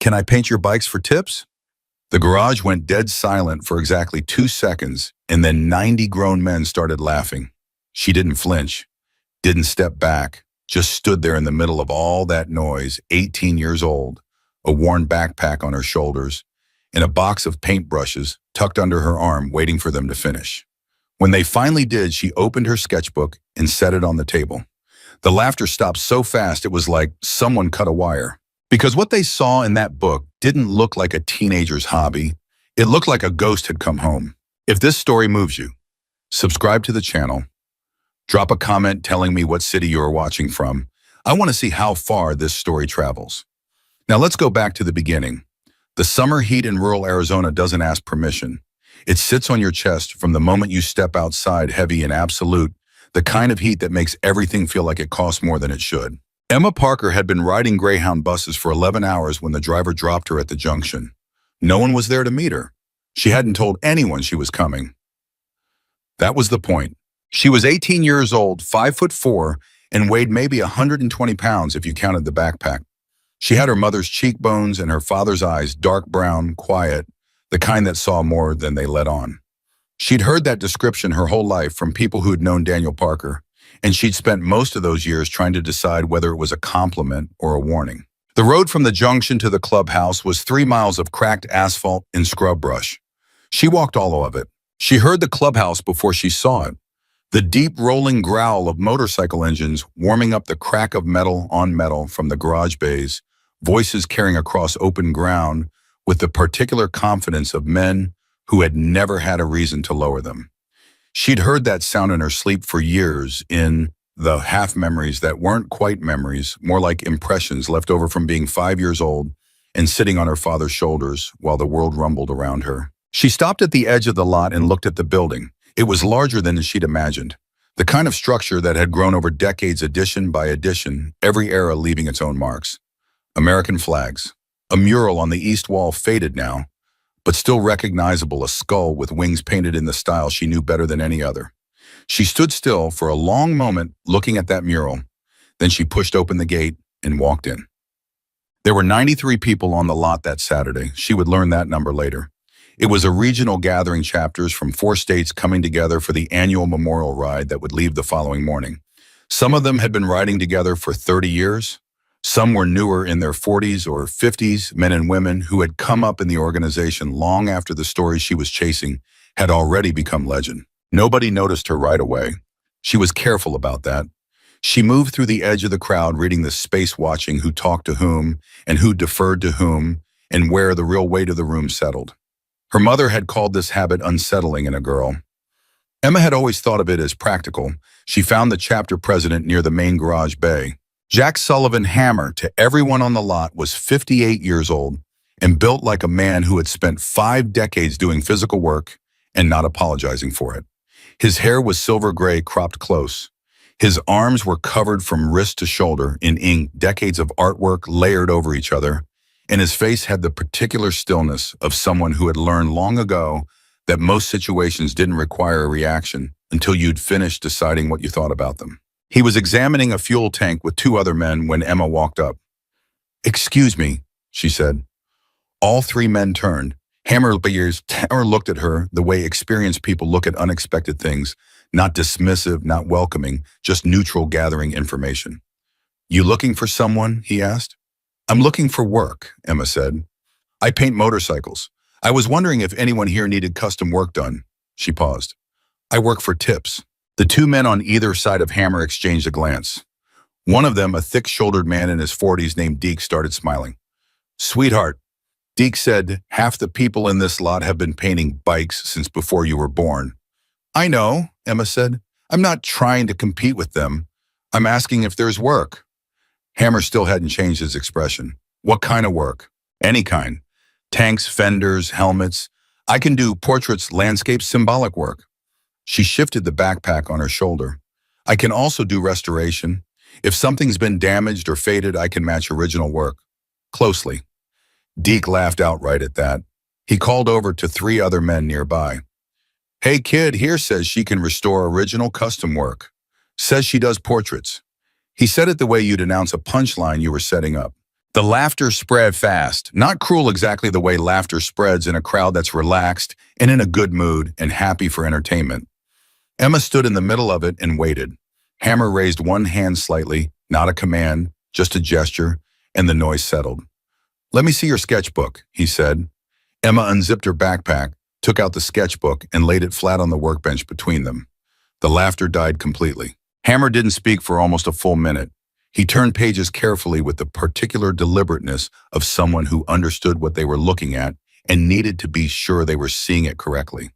Can I paint your bikes for tips? The garage went dead silent for exactly 2 seconds, and then 90 grown men started laughing. She didn't flinch, didn't step back, just stood there in the middle of all that noise, 18 years old, a worn backpack on her shoulders, and a box of paintbrushes tucked under her arm waiting for them to finish. When they finally did, she opened her sketchbook and set it on the table. The laughter stopped so fast it was like someone cut a wire. Because what they saw in that book didn't look like a teenager's hobby. It looked like a ghost had come home. If this story moves you, subscribe to the channel. Drop a comment telling me what city you are watching from. I want to see how far this story travels. Now let's go back to the beginning. The summer heat in rural Arizona doesn't ask permission. It sits on your chest from the moment you step outside, heavy and absolute, the kind of heat that makes everything feel like it costs more than it should. Emma Parker had been riding Greyhound buses for 11 hours when the driver dropped her at the junction. No one was there to meet her. She hadn't told anyone she was coming. That was the point. She was 18 years old, 5'4", and weighed maybe 120 pounds if you counted the backpack. She had her mother's cheekbones and her father's eyes, dark brown, quiet, the kind that saw more than they let on. She'd heard that description her whole life from people who'd known Daniel Parker, and she'd spent most of those years trying to decide whether it was a compliment or a warning. The road from the junction to the clubhouse was 3 miles of cracked asphalt and scrub brush. She walked all of it. She heard the clubhouse before she saw it. The deep rolling growl of motorcycle engines warming up the crack of metal on metal from the garage bays, voices carrying across open ground with the particular confidence of men who had never had a reason to lower them. She'd heard that sound in her sleep for years, in the half-memories that weren't quite memories, more like impressions left over from being 5 years old and sitting on her father's shoulders while the world rumbled around her. She stopped at the edge of the lot and looked at the building. It was larger than she'd imagined, the kind of structure that had grown over decades, edition by edition, every era leaving its own marks. American flags. A mural on the east wall, faded now, but still recognizable, a skull with wings painted in the style she knew better than any other. She stood still for a long moment looking at that mural. Then she pushed open the gate and walked in. There were 93 people on the lot that Saturday. She would learn that number later. It was a regional gathering, chapters from 4 states coming together for the annual memorial ride that would leave the following morning. Some of them had been riding together for 30 years. Some were newer, in their 40s or 50s, men and women who had come up in the organization long after the story she was chasing had already become legend. Nobody noticed her right away. She was careful about that. She moved through the edge of the crowd, reading the space, watching who talked to whom and who deferred to whom and where the real weight of the room settled. Her mother had called this habit unsettling in a girl. Emma had always thought of it as practical. She found the chapter president near the main garage bay. Jack Sullivan Hammer, to everyone on the lot, was 58 years old and built like a man who had spent 5 decades doing physical work and not apologizing for it. His hair was silver gray, cropped close. His arms were covered from wrist to shoulder in ink, decades of artwork layered over each other, and his face had the particular stillness of someone who had learned long ago that most situations didn't require a reaction until you'd finished deciding what you thought about them. He was examining a fuel tank with 2 other men when Emma walked up. "Excuse me," she said. All 3 men turned. Hammer looked at her the way experienced people look at unexpected things, not dismissive, not welcoming, just neutral, gathering information. "You looking for someone?" he asked. "I'm looking for work," Emma said. "I paint motorcycles. I was wondering if anyone here needed custom work done." She paused. "I work for tips." The 2 men on either side of Hammer exchanged a glance. One of them, a thick-shouldered man in his 40s named Deke, started smiling. "Sweetheart," Deke said, "half the people in this lot have been painting bikes since before you were born." "I know," Emma said. "I'm not trying to compete with them. I'm asking if there's work." Hammer still hadn't changed his expression. "What kind of work?" "Any kind. Tanks, fenders, helmets. I can do portraits, landscapes, symbolic work." She shifted the backpack on her shoulder. "I can also do restoration. If something's been damaged or faded, I can match original work. Closely." Deke laughed outright at that. He called over to 3 other men nearby. "Hey kid, here says she can restore original custom work. Says she does portraits." He said it the way you'd announce a punchline you were setting up. The laughter spread fast, not cruel exactly the way laughter spreads in a crowd that's relaxed and in a good mood and happy for entertainment. Emma stood in the middle of it and waited. Hammer raised one hand slightly, not a command, just a gesture, and the noise settled. "Let me see your sketchbook," he said. Emma unzipped her backpack, took out the sketchbook, and laid it flat on the workbench between them. The laughter died completely. Hammer didn't speak for almost a full minute. He turned pages carefully with the particular deliberateness of someone who understood what they were looking at and needed to be sure they were seeing it correctly.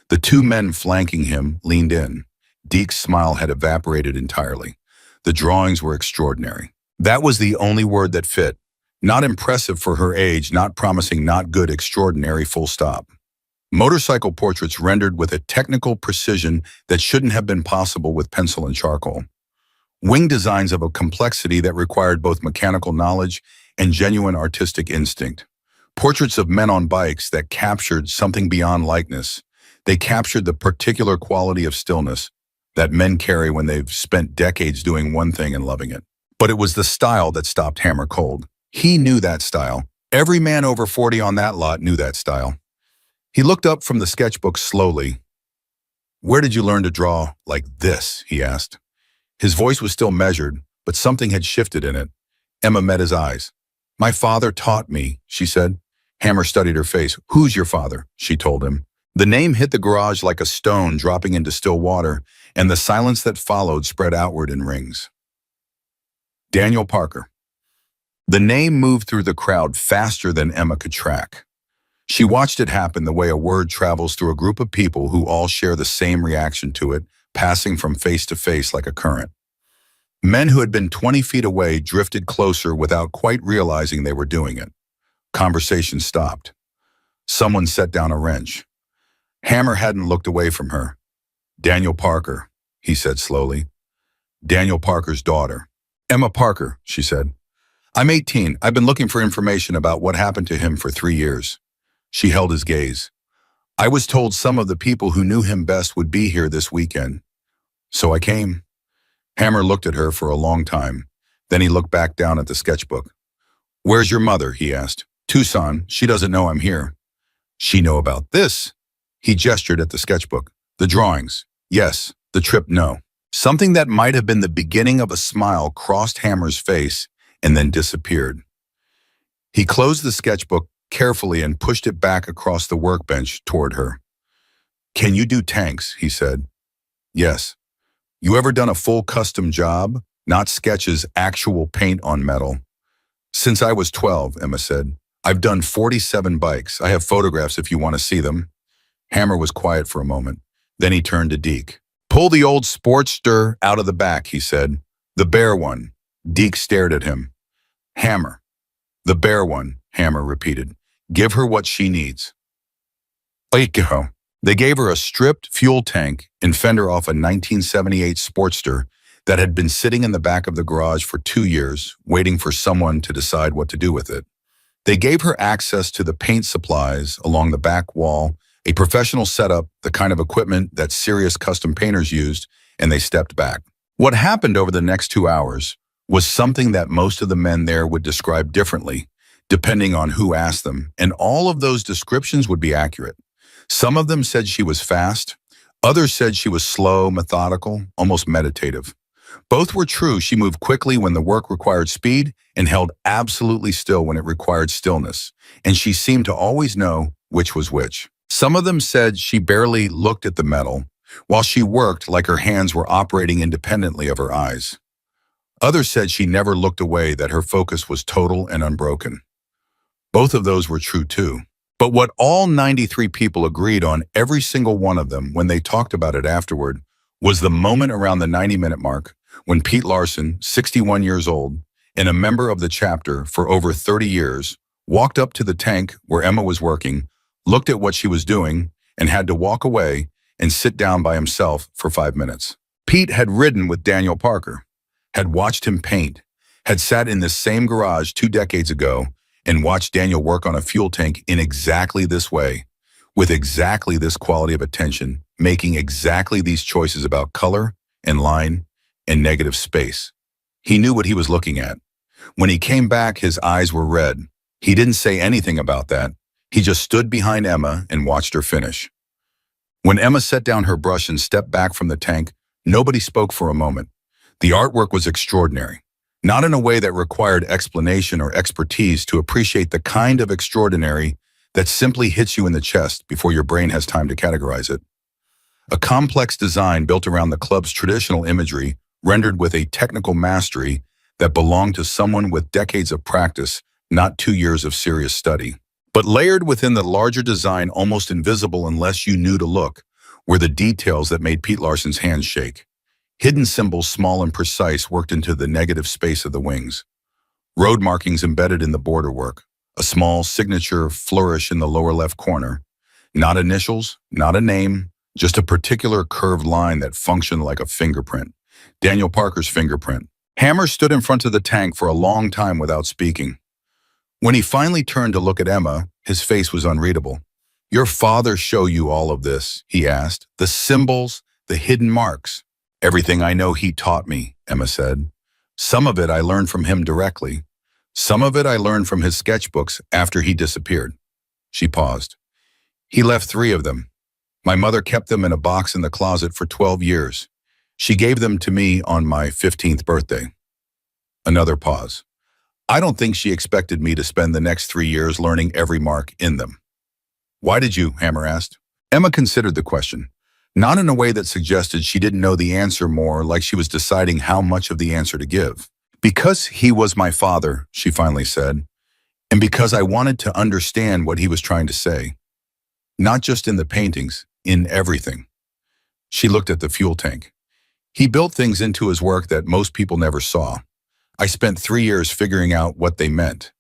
The two men flanking him leaned in. Deke's smile had evaporated entirely. The drawings were extraordinary. That was the only word that fit. Not impressive for her age, not promising, not good, extraordinary, full stop. Motorcycle portraits rendered with a technical precision that shouldn't have been possible with pencil and charcoal. Wing designs of a complexity that required both mechanical knowledge and genuine artistic instinct. Portraits of men on bikes that captured something beyond likeness. They captured the particular quality of stillness that men carry when they've spent decades doing one thing and loving it. But it was the style that stopped Hammer cold. He knew that style. Every man over 40 on that lot knew that style. He looked up from the sketchbook slowly. "Where did you learn to draw like this?" he asked. His voice was still measured, but something had shifted in it. Emma met his eyes. "My father taught me," she said. Hammer studied her face. "Who's your father?" she told him. The name hit the garage like a stone dropping into still water, and the silence that followed spread outward in rings. Daniel Parker. The name moved through the crowd faster than Emma could track. She watched it happen the way a word travels through a group of people who all share the same reaction to it, passing from face to face like a current. Men who had been 20 feet away drifted closer without quite realizing they were doing it. Conversation stopped. Someone set down a wrench. Hammer hadn't looked away from her. "Daniel Parker," he said slowly. "Daniel Parker's daughter." "Emma Parker," she said. "I'm 18. I've been looking for information about what happened to him for 3 years. She held his gaze. "I was told some of the people who knew him best would be here this weekend. So I came." Hammer looked at her for a long time. Then he looked back down at the sketchbook. "Where's your mother?" he asked. "Tucson. She doesn't know I'm here." "She know about this?" He gestured at the sketchbook. "The drawings. Yes. The trip, no." Something that might have been the beginning of a smile crossed Hammer's face and then disappeared. He closed the sketchbook carefully and pushed it back across the workbench toward her. "Can you do tanks?" he said. "Yes." "You ever done a full custom job? Not sketches, actual paint on metal?" "Since I was 12, Emma said. "I've done 47 bikes. I have photographs if you want to see them." Hammer was quiet for a moment. Then he turned to Deke. "Pull the old Sportster out of the back," he said. "The bare one." Deke stared at him. "Hammer." "The bare one," Hammer repeated. "Give her what she needs." Oiko. They gave her a stripped fuel tank and fender off a 1978 Sportster that had been sitting in the back of the garage for 2 years, waiting for someone to decide what to do with it. They gave her access to the paint supplies along the back wall, a professional setup, the kind of equipment that serious custom painters used, and they stepped back. What happened over the next 2 hours was something that most of the men there would describe differently, depending on who asked them, and all of those descriptions would be accurate. Some of them said she was fast. Others said she was slow, methodical, almost meditative. Both were true. She moved quickly when the work required speed and held absolutely still when it required stillness, and she seemed to always know which was which. Some of them said she barely looked at the metal, while she worked like her hands were operating independently of her eyes. Others said she never looked away, that her focus was total and unbroken. Both of those were true too. But what all 93 people agreed on, every single one of them, when they talked about it afterward, was the moment around the 90-minute mark when Pete Larson, 61 years old, and a member of the chapter for over 30 years, walked up to the tank where Emma was working, looked at what she was doing, and had to walk away and sit down by himself for 5 minutes. Pete had ridden with Daniel Parker, had watched him paint, had sat in this same garage 2 decades ago and watched Daniel work on a fuel tank in exactly this way, with exactly this quality of attention, making exactly these choices about color and line and negative space. He knew what he was looking at. When he came back, his eyes were red. He didn't say anything about that. He just stood behind Emma and watched her finish. When Emma set down her brush and stepped back from the tank, nobody spoke for a moment. The artwork was extraordinary, not in a way that required explanation or expertise to appreciate the kind of extraordinary that simply hits you in the chest before your brain has time to categorize it. A complex design built around the club's traditional imagery, rendered with a technical mastery that belonged to someone with decades of practice, not 2 years of serious study. But layered within the larger design, almost invisible unless you knew to look, were the details that made Pete Larson's hands shake. Hidden symbols, small and precise, worked into the negative space of the wings. Road markings embedded in the border work. A small signature flourish in the lower left corner. Not initials, not a name, just a particular curved line that functioned like a fingerprint. Daniel Parker's fingerprint. Hammer stood in front of the tank for a long time without speaking. When he finally turned to look at Emma, his face was unreadable. "Your father show you all of this?" he asked. "The symbols, the hidden marks?" "Everything I know he taught me," Emma said. "Some of it I learned from him directly. Some of it I learned from his sketchbooks after he disappeared." She paused. "He left 3 of them. My mother kept them in a box in the closet for 12 years. She gave them to me on my 15th birthday. Another pause. "I don't think she expected me to spend the next 3 years learning every mark in them." "Why did you?" Hammer asked. Emma considered the question, not in a way that suggested she didn't know the answer, more like she was deciding how much of the answer to give. "Because he was my father," she finally said, "and because I wanted to understand what he was trying to say. Not just in the paintings, in everything." She looked at the fuel tank. "He built things into his work that most people never saw. I spent 3 years figuring out what they meant.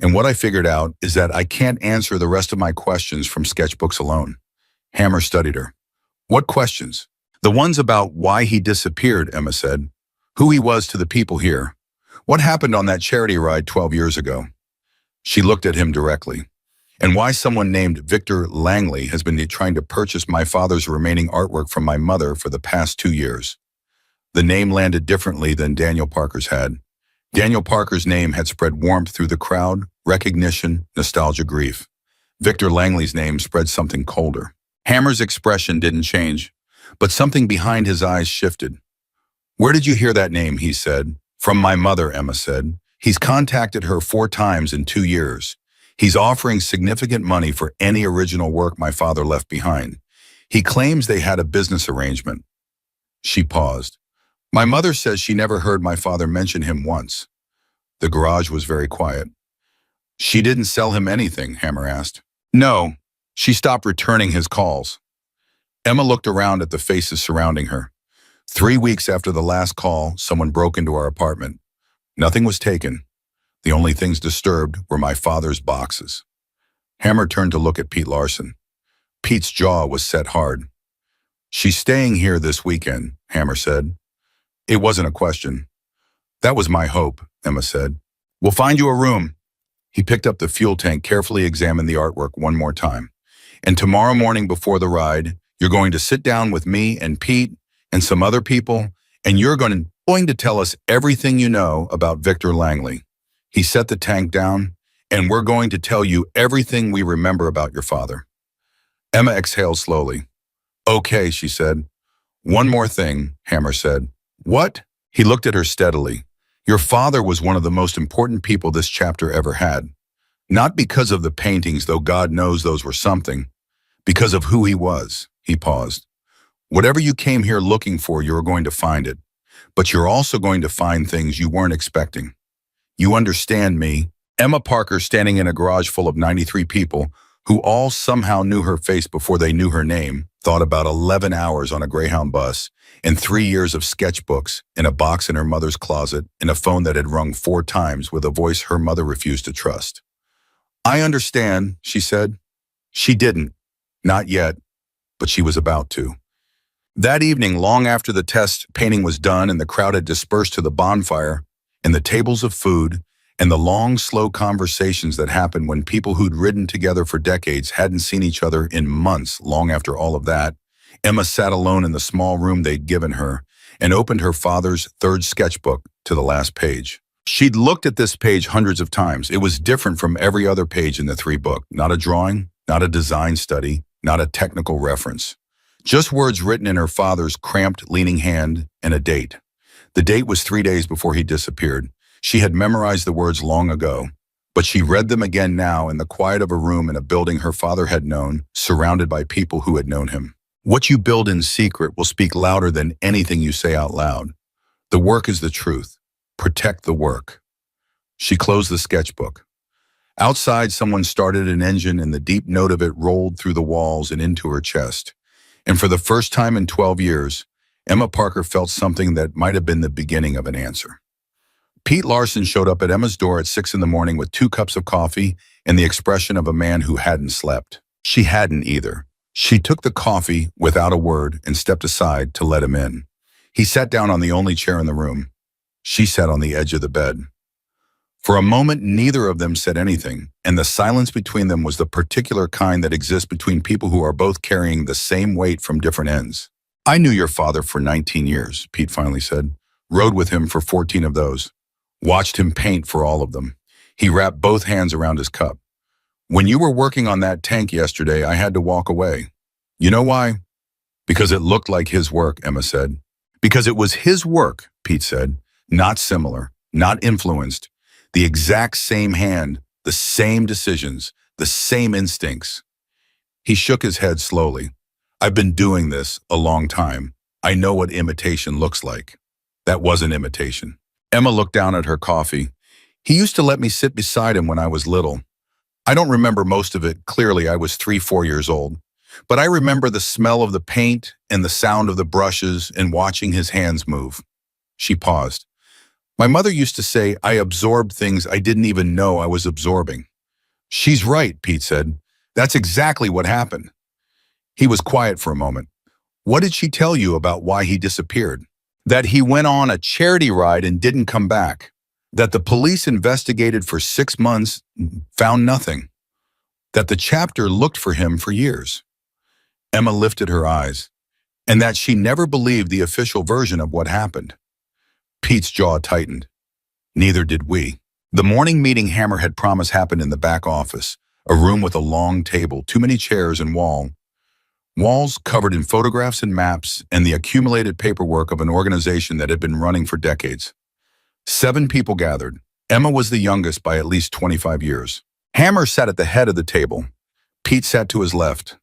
And what I figured out is that I can't answer the rest of my questions from sketchbooks alone." Hammer studied her. "What questions?" "The ones about why he disappeared," Emma said. "Who he was to the people here. What happened on that charity ride 12 years ago?" She looked at him directly. "And why someone named Victor Langley has been trying to purchase my father's remaining artwork from my mother for the past 2 years." The name landed differently than Daniel Parker's had. Daniel Parker's name had spread warmth through the crowd, recognition, nostalgia, grief. Victor Langley's name spread something colder. Hammer's expression didn't change, but something behind his eyes shifted. "Where did you hear that name?" he said. "From my mother," Emma said. "He's contacted her 4 times in 2 years. He's offering significant money for any original work my father left behind. He claims they had a business arrangement." She paused. "My mother says she never heard my father mention him once." The garage was very quiet. "She didn't sell him anything?" Hammer asked. "No. She stopped returning his calls." Emma looked around at the faces surrounding her. 3 weeks after the last call, someone broke into our apartment. Nothing was taken. The only things disturbed were my father's boxes. Hammer turned to look at Pete Larson. Pete's jaw was set hard. "She's staying here this weekend," Hammer said. It wasn't a question. "That was my hope," Emma said. "We'll find you a room." He picked up the fuel tank, carefully examined the artwork one more time. "And tomorrow morning before the ride, you're going to sit down with me and Pete and some other people, and you're going to tell us everything you know about Victor Langley." He set the tank down. "And we're going to tell you everything we remember about your father." Emma exhaled slowly. "Okay," she said. "One more thing," Hammer said. "What?" He looked at her steadily. "Your father was one of the most important people this chapter ever had. Not because of the paintings, though God knows those were something. Because of who he was." He paused. "Whatever you came here looking for, you're going to find it. But you're also going to find things you weren't expecting. You understand me?" Emma Parker, standing in a garage full of 93 people, who all somehow knew her face before they knew her name, thought about 11 hours on a Greyhound bus, and 3 years of sketchbooks, in a box in her mother's closet, and a phone that had rung 4 times with a voice her mother refused to trust. "I understand," she said. She didn't. Not yet, but she was about to. That evening, long after the test painting was done and the crowd had dispersed to the bonfire, and the tables of food, and the long, slow conversations that happened when people who'd ridden together for decades hadn't seen each other in months, long after all of that, Emma sat alone in the small room they'd given her and opened her father's 3rd sketchbook to the last page. She'd looked at this page hundreds of times. It was different from every other page in the three book. Not a drawing, not a design study, not a technical reference. Just words written in her father's cramped, leaning hand and a date. The date was 3 days before he disappeared. She had memorized the words long ago, but she read them again now in the quiet of a room in a building her father had known, surrounded by people who had known him. What you build in secret will speak louder than anything you say out loud. The work is the truth. Protect the work. She closed the sketchbook. Outside, someone started an engine and the deep note of it rolled through the walls and into her chest. And for the first time in 12 years, Emma Parker felt something that might have been the beginning of an answer. Pete Larson showed up at Emma's door at 6 in the morning with 2 cups of coffee and the expression of a man who hadn't slept. She hadn't either. She took the coffee without a word and stepped aside to let him in. He sat down on the only chair in the room. She sat on the edge of the bed. For a moment, neither of them said anything, and the silence between them was the particular kind that exists between people who are both carrying the same weight from different ends. "I knew your father for 19 years, Pete finally said. Rode with him for 14 of those. Watched him paint for all of them. He wrapped both hands around his cup. When you were working on that tank yesterday, I had to walk away. You know why? Because it looked like his work," Emma said. "Because it was his work," Pete said. "Not similar, not influenced. The exact same hand, the same decisions, the same instincts." He shook his head slowly. "I've been doing this a long time. I know what imitation looks like." That wasn't imitation. Emma looked down at her coffee. "He used to let me sit beside him when I was little. I don't remember most of it clearly. I was 3, 4 years old. But I remember the smell of the paint and the sound of the brushes and watching his hands move." She paused. "My mother used to say I absorbed things I didn't even know I was absorbing." "She's right," Pete said. "That's exactly what happened." He was quiet for a moment. "What did she tell you about why he disappeared?" "That he went on a charity ride and didn't come back. That the police investigated for 6 months, found nothing. That the chapter looked for him for years." Emma lifted her eyes. "And that she never believed the official version of what happened." Pete's jaw tightened. "Neither did we." The morning meeting Hammer had promised happened in the back office, a room with a long table, too many chairs and walls covered in photographs and maps and the accumulated paperwork of an organization that had been running for decades. 7 people gathered. Emma was the youngest by at least 25 years. Hammer sat at the head of the table. Pete sat to his left.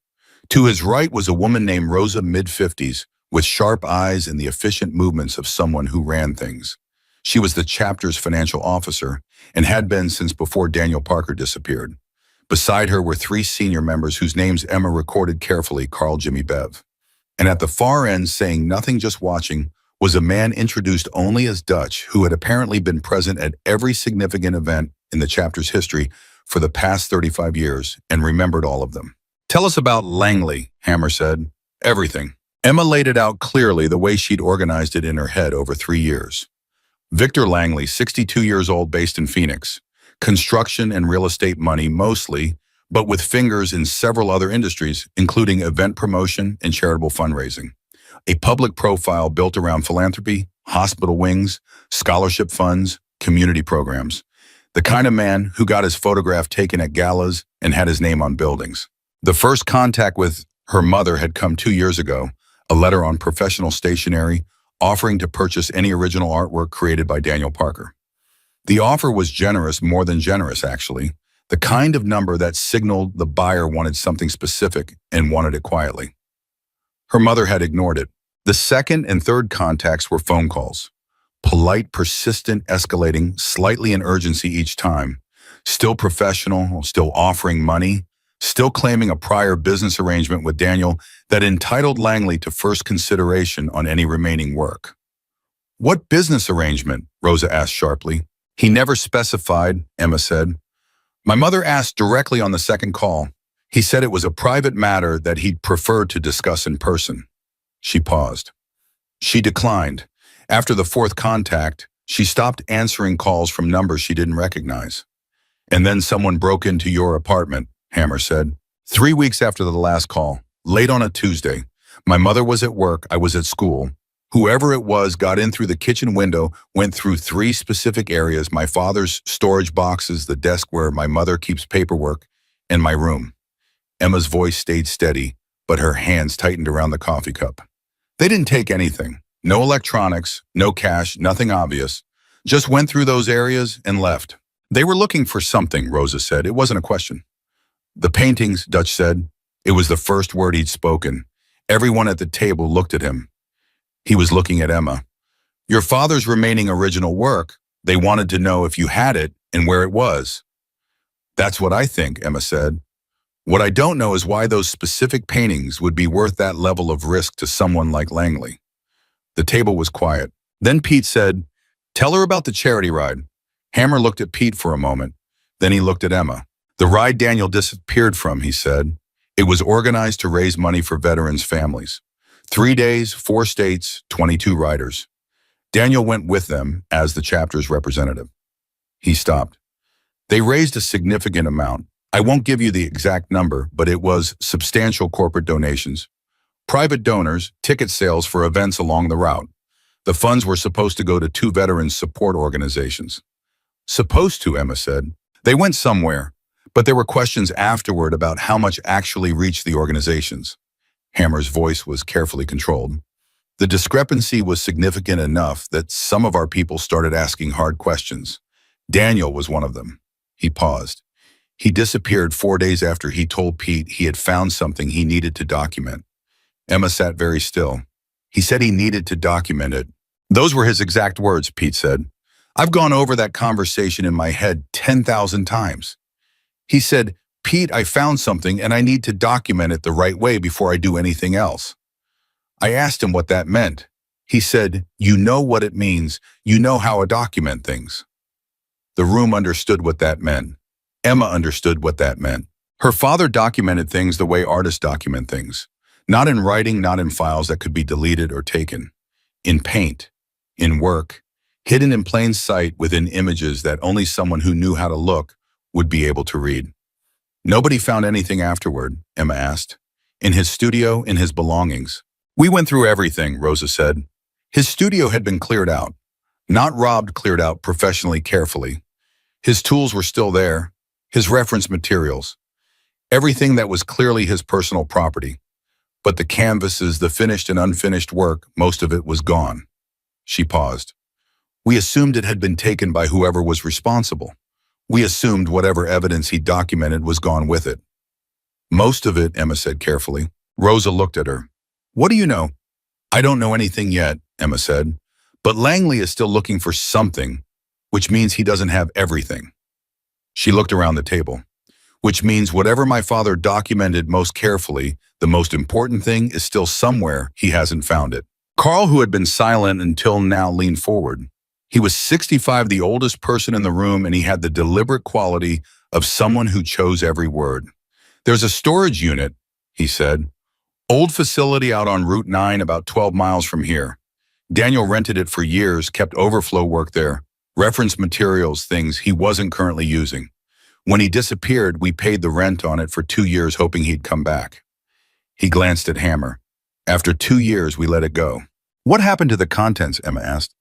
To his right was a woman named Rosa, mid-50s, with sharp eyes and the efficient movements of someone who ran things. She was the chapter's financial officer and had been since before Daniel Parker disappeared. Beside her were 3 senior members whose names Emma recorded carefully: Carl, Jimmy, Bev. And at the far end, saying nothing, just watching, was a man introduced only as Dutch, who had apparently been present at every significant event in the chapter's history for the past 35 years and remembered all of them. "Tell us about Langley," Hammer said. "Everything." Emma laid it out clearly, the way she'd organized it in her head over 3 years. Victor Langley, 62 years old, based in Phoenix. Construction and real estate money mostly, but with fingers in several other industries, including event promotion and charitable fundraising. A public profile built around philanthropy, hospital wings, scholarship funds, community programs. The kind of man who got his photograph taken at galas and had his name on buildings. The first contact with her mother had come 2 years ago, a letter on professional stationery offering to purchase any original artwork created by Daniel Parker. The offer was generous, more than generous actually, the kind of number that signaled the buyer wanted something specific and wanted it quietly. Her mother had ignored it. The second and third contacts were phone calls. Polite, persistent, escalating, slightly in urgency each time. Still professional, still offering money, still claiming a prior business arrangement with Daniel that entitled Langley to first consideration on any remaining work. "What business arrangement?" Rosa asked sharply. "He never specified," Emma said. "My mother asked directly on the second call. He said it was a private matter that he'd prefer to discuss in person." She paused. She declined. After the fourth contact, she stopped answering calls from numbers she didn't recognize. "And then someone broke into your apartment," Hammer said. 3 weeks after the last call, late on a Tuesday. My mother was at work, I was at school. Whoever it was got in through the kitchen window, went through three specific areas: my father's storage boxes, the desk where my mother keeps paperwork, and my room. Emma's voice stayed steady, but her hands tightened around the coffee cup. They didn't take anything. No electronics, no cash, nothing obvious. Just went through those areas and left. They were looking for something, Rosa said. It wasn't a question. The paintings, Dutch said. It was the first word he'd spoken. Everyone at the table looked at him. He was looking at Emma. Your father's remaining original work. They wanted to know if you had it and where it was. That's what I think, Emma said. What I don't know is why those specific paintings would be worth that level of risk to someone like Langley. The table was quiet. Then Pete said, "Tell her about the charity ride." Hammer looked at Pete for a moment. Then he looked at Emma. "The ride Daniel disappeared from," he said. "It was organized to raise money for veterans' families. 3 days, 4 states, 22 riders. Daniel went with them as the chapter's representative." He stopped. "They raised a significant amount. I won't give you the exact number, but it was substantial corporate donations. Private donors, ticket sales for events along the route. The funds were supposed to go to 2 veterans support organizations." "Supposed to," Emma said. "They went somewhere, but there were questions afterward about how much actually reached the organizations." Hammer's voice was carefully controlled. "The discrepancy was significant enough that some of our people started asking hard questions. Daniel was one of them." He paused. "He disappeared 4 days after he told Pete he had found something he needed to document." Emma sat very still. "He said he needed to document it." "Those were his exact words," Pete said. "I've gone over that conversation in my head 10,000 times. He said, 'Pete, I found something and I need to document it the right way before I do anything else.' I asked him what that meant. He said, 'You know what it means. You know how I document things.'" The room understood what that meant. Emma understood what that meant. Her father documented things the way artists document things. Not in writing, not in files that could be deleted or taken. In paint, in work, hidden in plain sight within images that only someone who knew how to look would be able to read. "Nobody found anything afterward?" Emma asked. "In his studio, in his belongings?" "We went through everything," Rosa said. "His studio had been cleared out. Not robbed, cleared out professionally, carefully. His tools were still there, his reference materials, everything that was clearly his personal property. But the canvases, the finished and unfinished work, most of it was gone." She paused. "We assumed it had been taken by whoever was responsible. We assumed whatever evidence he documented was gone with it." "Most of it," Emma said carefully. Rosa looked at her. "What do you know?" "I don't know anything yet," Emma said. "But Langley is still looking for something, which means he doesn't have everything." She looked around the table. "Which means whatever my father documented most carefully, the most important thing is still somewhere he hasn't found it." Carl, who had been silent until now, leaned forward. He was 65, the oldest person in the room, and he had the deliberate quality of someone who chose every word. "There's a storage unit," he said. "Old facility out on Route 9, about 12 miles from here. Daniel rented it for years, kept overflow work there, reference materials, things he wasn't currently using. When he disappeared, we paid the rent on it for 2 years, hoping he'd come back." He glanced at Hammer. "After 2 years, we let it go." "What happened to the contents?" Emma asked.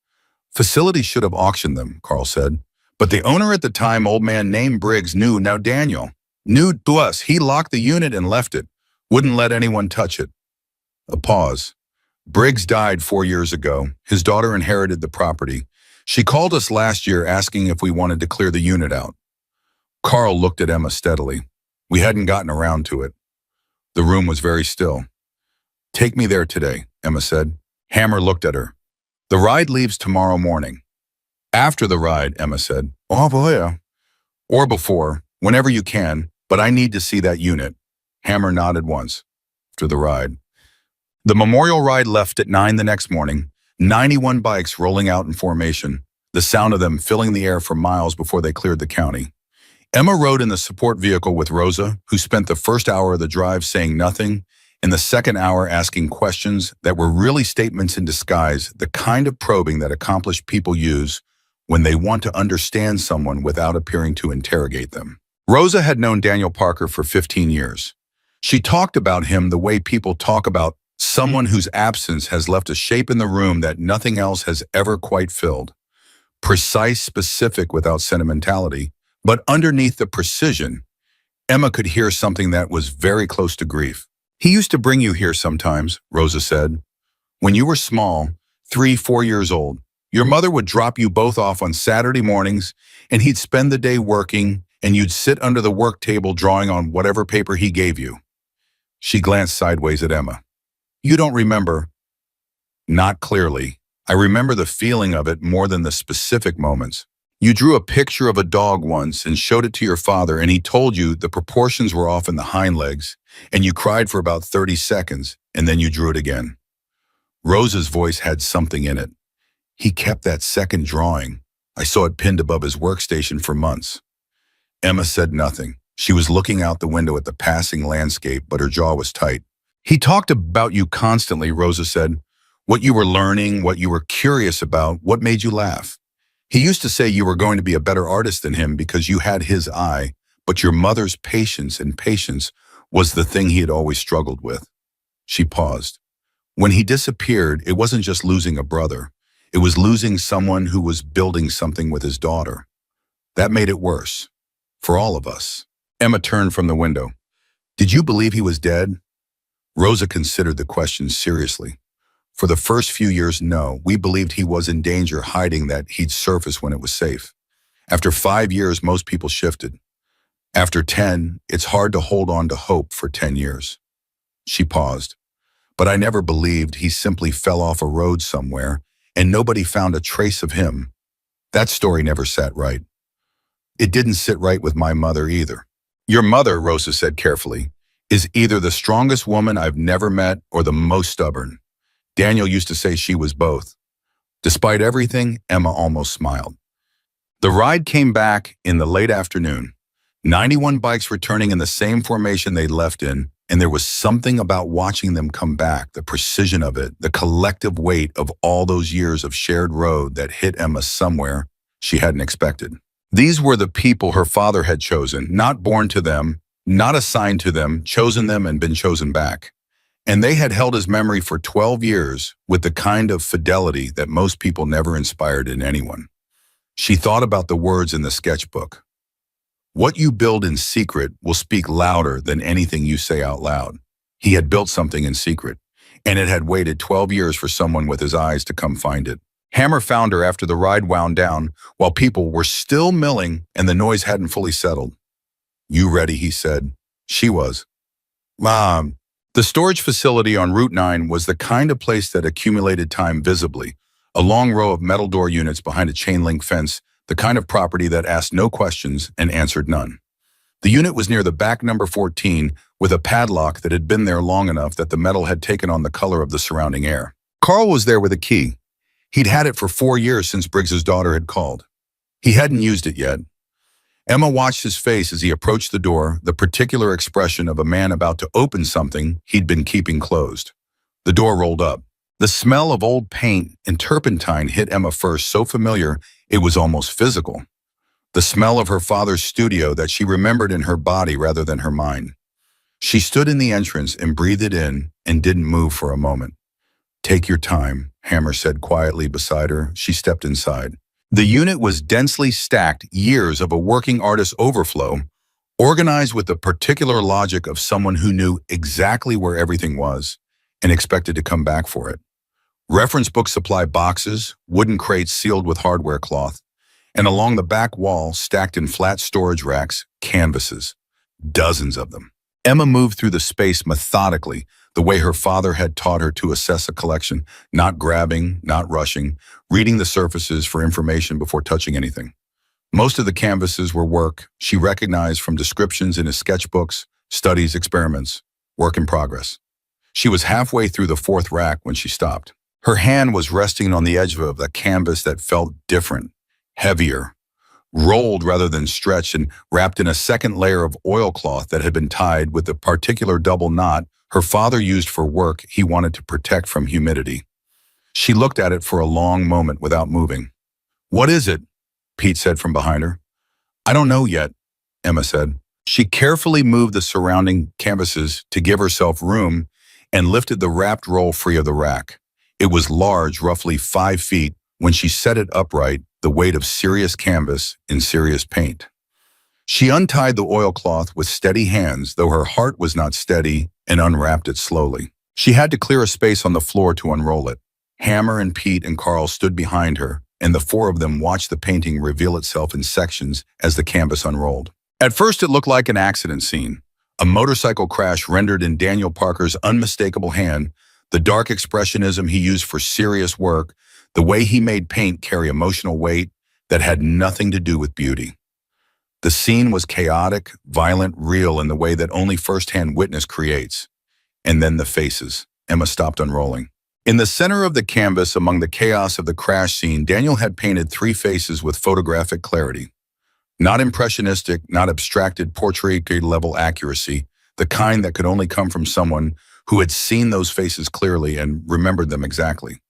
"Facility should have auctioned them," Carl said. "But the owner at the time, old man named Briggs, knew. Now Daniel knew to us. He locked the unit and left it. Wouldn't let anyone touch it." A pause. "Briggs died 4 years ago. His daughter inherited the property. She called us last year asking if we wanted to clear the unit out." Carl looked at Emma steadily. "We hadn't gotten around to it." The room was very still. "Take me there today," Emma said. Hammer looked at her. "The ride leaves tomorrow morning." "After the ride," Emma said. "Oh boy. Or before, whenever you can, but I need to see that unit." Hammer nodded once. "After the ride." The memorial ride left at 9 the next morning, 91 bikes rolling out in formation, the sound of them filling the air for miles before they cleared the county. Emma rode in the support vehicle with Rosa, who spent the first hour of the drive saying nothing, and the second hour asking questions that were really statements in disguise, the kind of probing that accomplished people use when they want to understand someone without appearing to interrogate them. Rosa had known Daniel Parker for 15 years. She talked about him the way people talk about Someone whose absence has left a shape in the room that nothing else has ever quite filled. Precise, specific without sentimentality, but underneath the precision, Emma could hear something that was very close to grief. He used to bring you here sometimes, Rosa said. When you were small, 3, 4 years old, your mother would drop you both off on Saturday mornings, and he'd spend the day working, and you'd sit under the work table drawing on whatever paper he gave you. She glanced sideways at Emma. You don't remember? Not clearly. I remember the feeling of it more than the specific moments. You drew a picture of a dog once and showed it to your father, and he told you the proportions were off in the hind legs, and you cried for about 30 seconds, and then you drew it again. Rosa's voice had something in it. He kept that second drawing. I saw it pinned above his workstation for months. Emma said nothing. She was looking out the window at the passing landscape, but her jaw was tight. He talked about you constantly, Rosa said. What you were learning, what you were curious about, what made you laugh. He used to say you were going to be a better artist than him because you had his eye, but your mother's patience and patience was the thing he had always struggled with. She paused. When he disappeared, it wasn't just losing a brother. It was losing someone who was building something with his daughter. That made it worse. For all of us. Emma turned from the window. Did you believe he was dead? Rosa considered the question seriously. For the first few years, no. We believed he was in danger, hiding that he'd surface when it was safe. After 5 years, most people shifted. After 10, it's hard to hold on to hope for 10 years. She paused. But I never believed he simply fell off a road somewhere and nobody found a trace of him. That story never sat right. It didn't sit right with my mother either. Your mother, Rosa said carefully, is either the strongest woman I've never met or the most stubborn. Daniel used to say she was both. Despite everything, Emma almost smiled. The ride came back in the late afternoon. 91 bikes returning in the same formation they'd left in, and there was something about watching them come back, the precision of it, the collective weight of all those years of shared road that hit Emma somewhere she hadn't expected. These were the people her father had chosen, not born to them, not assigned to them, chosen them and been chosen back. And they had held his memory for 12 years with the kind of fidelity that most people never inspired in anyone. She thought about the words in the sketchbook. What you build in secret will speak louder than anything you say out loud. He had built something in secret, and it had waited 12 years for someone with his eyes to come find it. Hammer found her after the ride wound down, while people were still milling and the noise hadn't fully settled. You ready, he said. She was. Mom. The storage facility on Route 9 was the kind of place that accumulated time visibly, a long row of metal door units behind a chain-link fence, the kind of property that asked no questions and answered none. The unit was near the back number 14 with a padlock that had been there long enough that the metal had taken on the color of the surrounding air. Carl was there with a key. He'd had it for 4 years since Briggs's daughter had called. He hadn't used it yet. Emma watched his face as he approached the door, the particular expression of a man about to open something he'd been keeping closed. The door rolled up. The smell of old paint and turpentine hit Emma first, so familiar it was almost physical. The smell of her father's studio that she remembered in her body rather than her mind. She stood in the entrance and breathed it in and didn't move for a moment. Take your time, Hammer said quietly beside her. She stepped inside. The unit was densely stacked, years of a working artist's overflow, organized with the particular logic of someone who knew exactly where everything was and expected to come back for it. Reference book supply boxes, wooden crates sealed with hardware cloth, and along the back wall, stacked in flat storage racks, canvases. Dozens of them. Emma moved through the space methodically, the way her father had taught her to assess a collection, not grabbing, not rushing, reading the surfaces for information before touching anything. Most of the canvases were work she recognized from descriptions in his sketchbooks, studies, experiments, work in progress. She was halfway through the 4th rack when she stopped. Her hand was resting on the edge of a canvas that felt different, heavier, rolled rather than stretched and wrapped in a second layer of oilcloth that had been tied with the particular double knot her father used for work he wanted to protect from humidity. She looked at it for a long moment without moving. What is it? Pete said from behind her. I don't know yet, Emma said. She carefully moved the surrounding canvases to give herself room and lifted the wrapped roll free of the rack. It was large, roughly 5 feet. When she set it upright, the weight of serious canvas in serious paint. She untied the oilcloth with steady hands, though her heart was not steady, and unwrapped it slowly. She had to clear a space on the floor to unroll it. Hammer and Pete and Carl stood behind her, and the four of them watched the painting reveal itself in sections as the canvas unrolled. At first, it looked like an accident scene. A motorcycle crash rendered in Daniel Parker's unmistakable hand, the dark expressionism he used for serious work, the way he made paint carry emotional weight that had nothing to do with beauty. The scene was chaotic, violent, real in the way that only first-hand witness creates. And then the faces. Emma stopped unrolling. In the center of the canvas, among the chaos of the crash scene, Daniel had painted 3 faces with photographic clarity. Not impressionistic, not abstracted portrait-level accuracy, the kind that could only come from someone who had seen those faces clearly and remembered them exactly.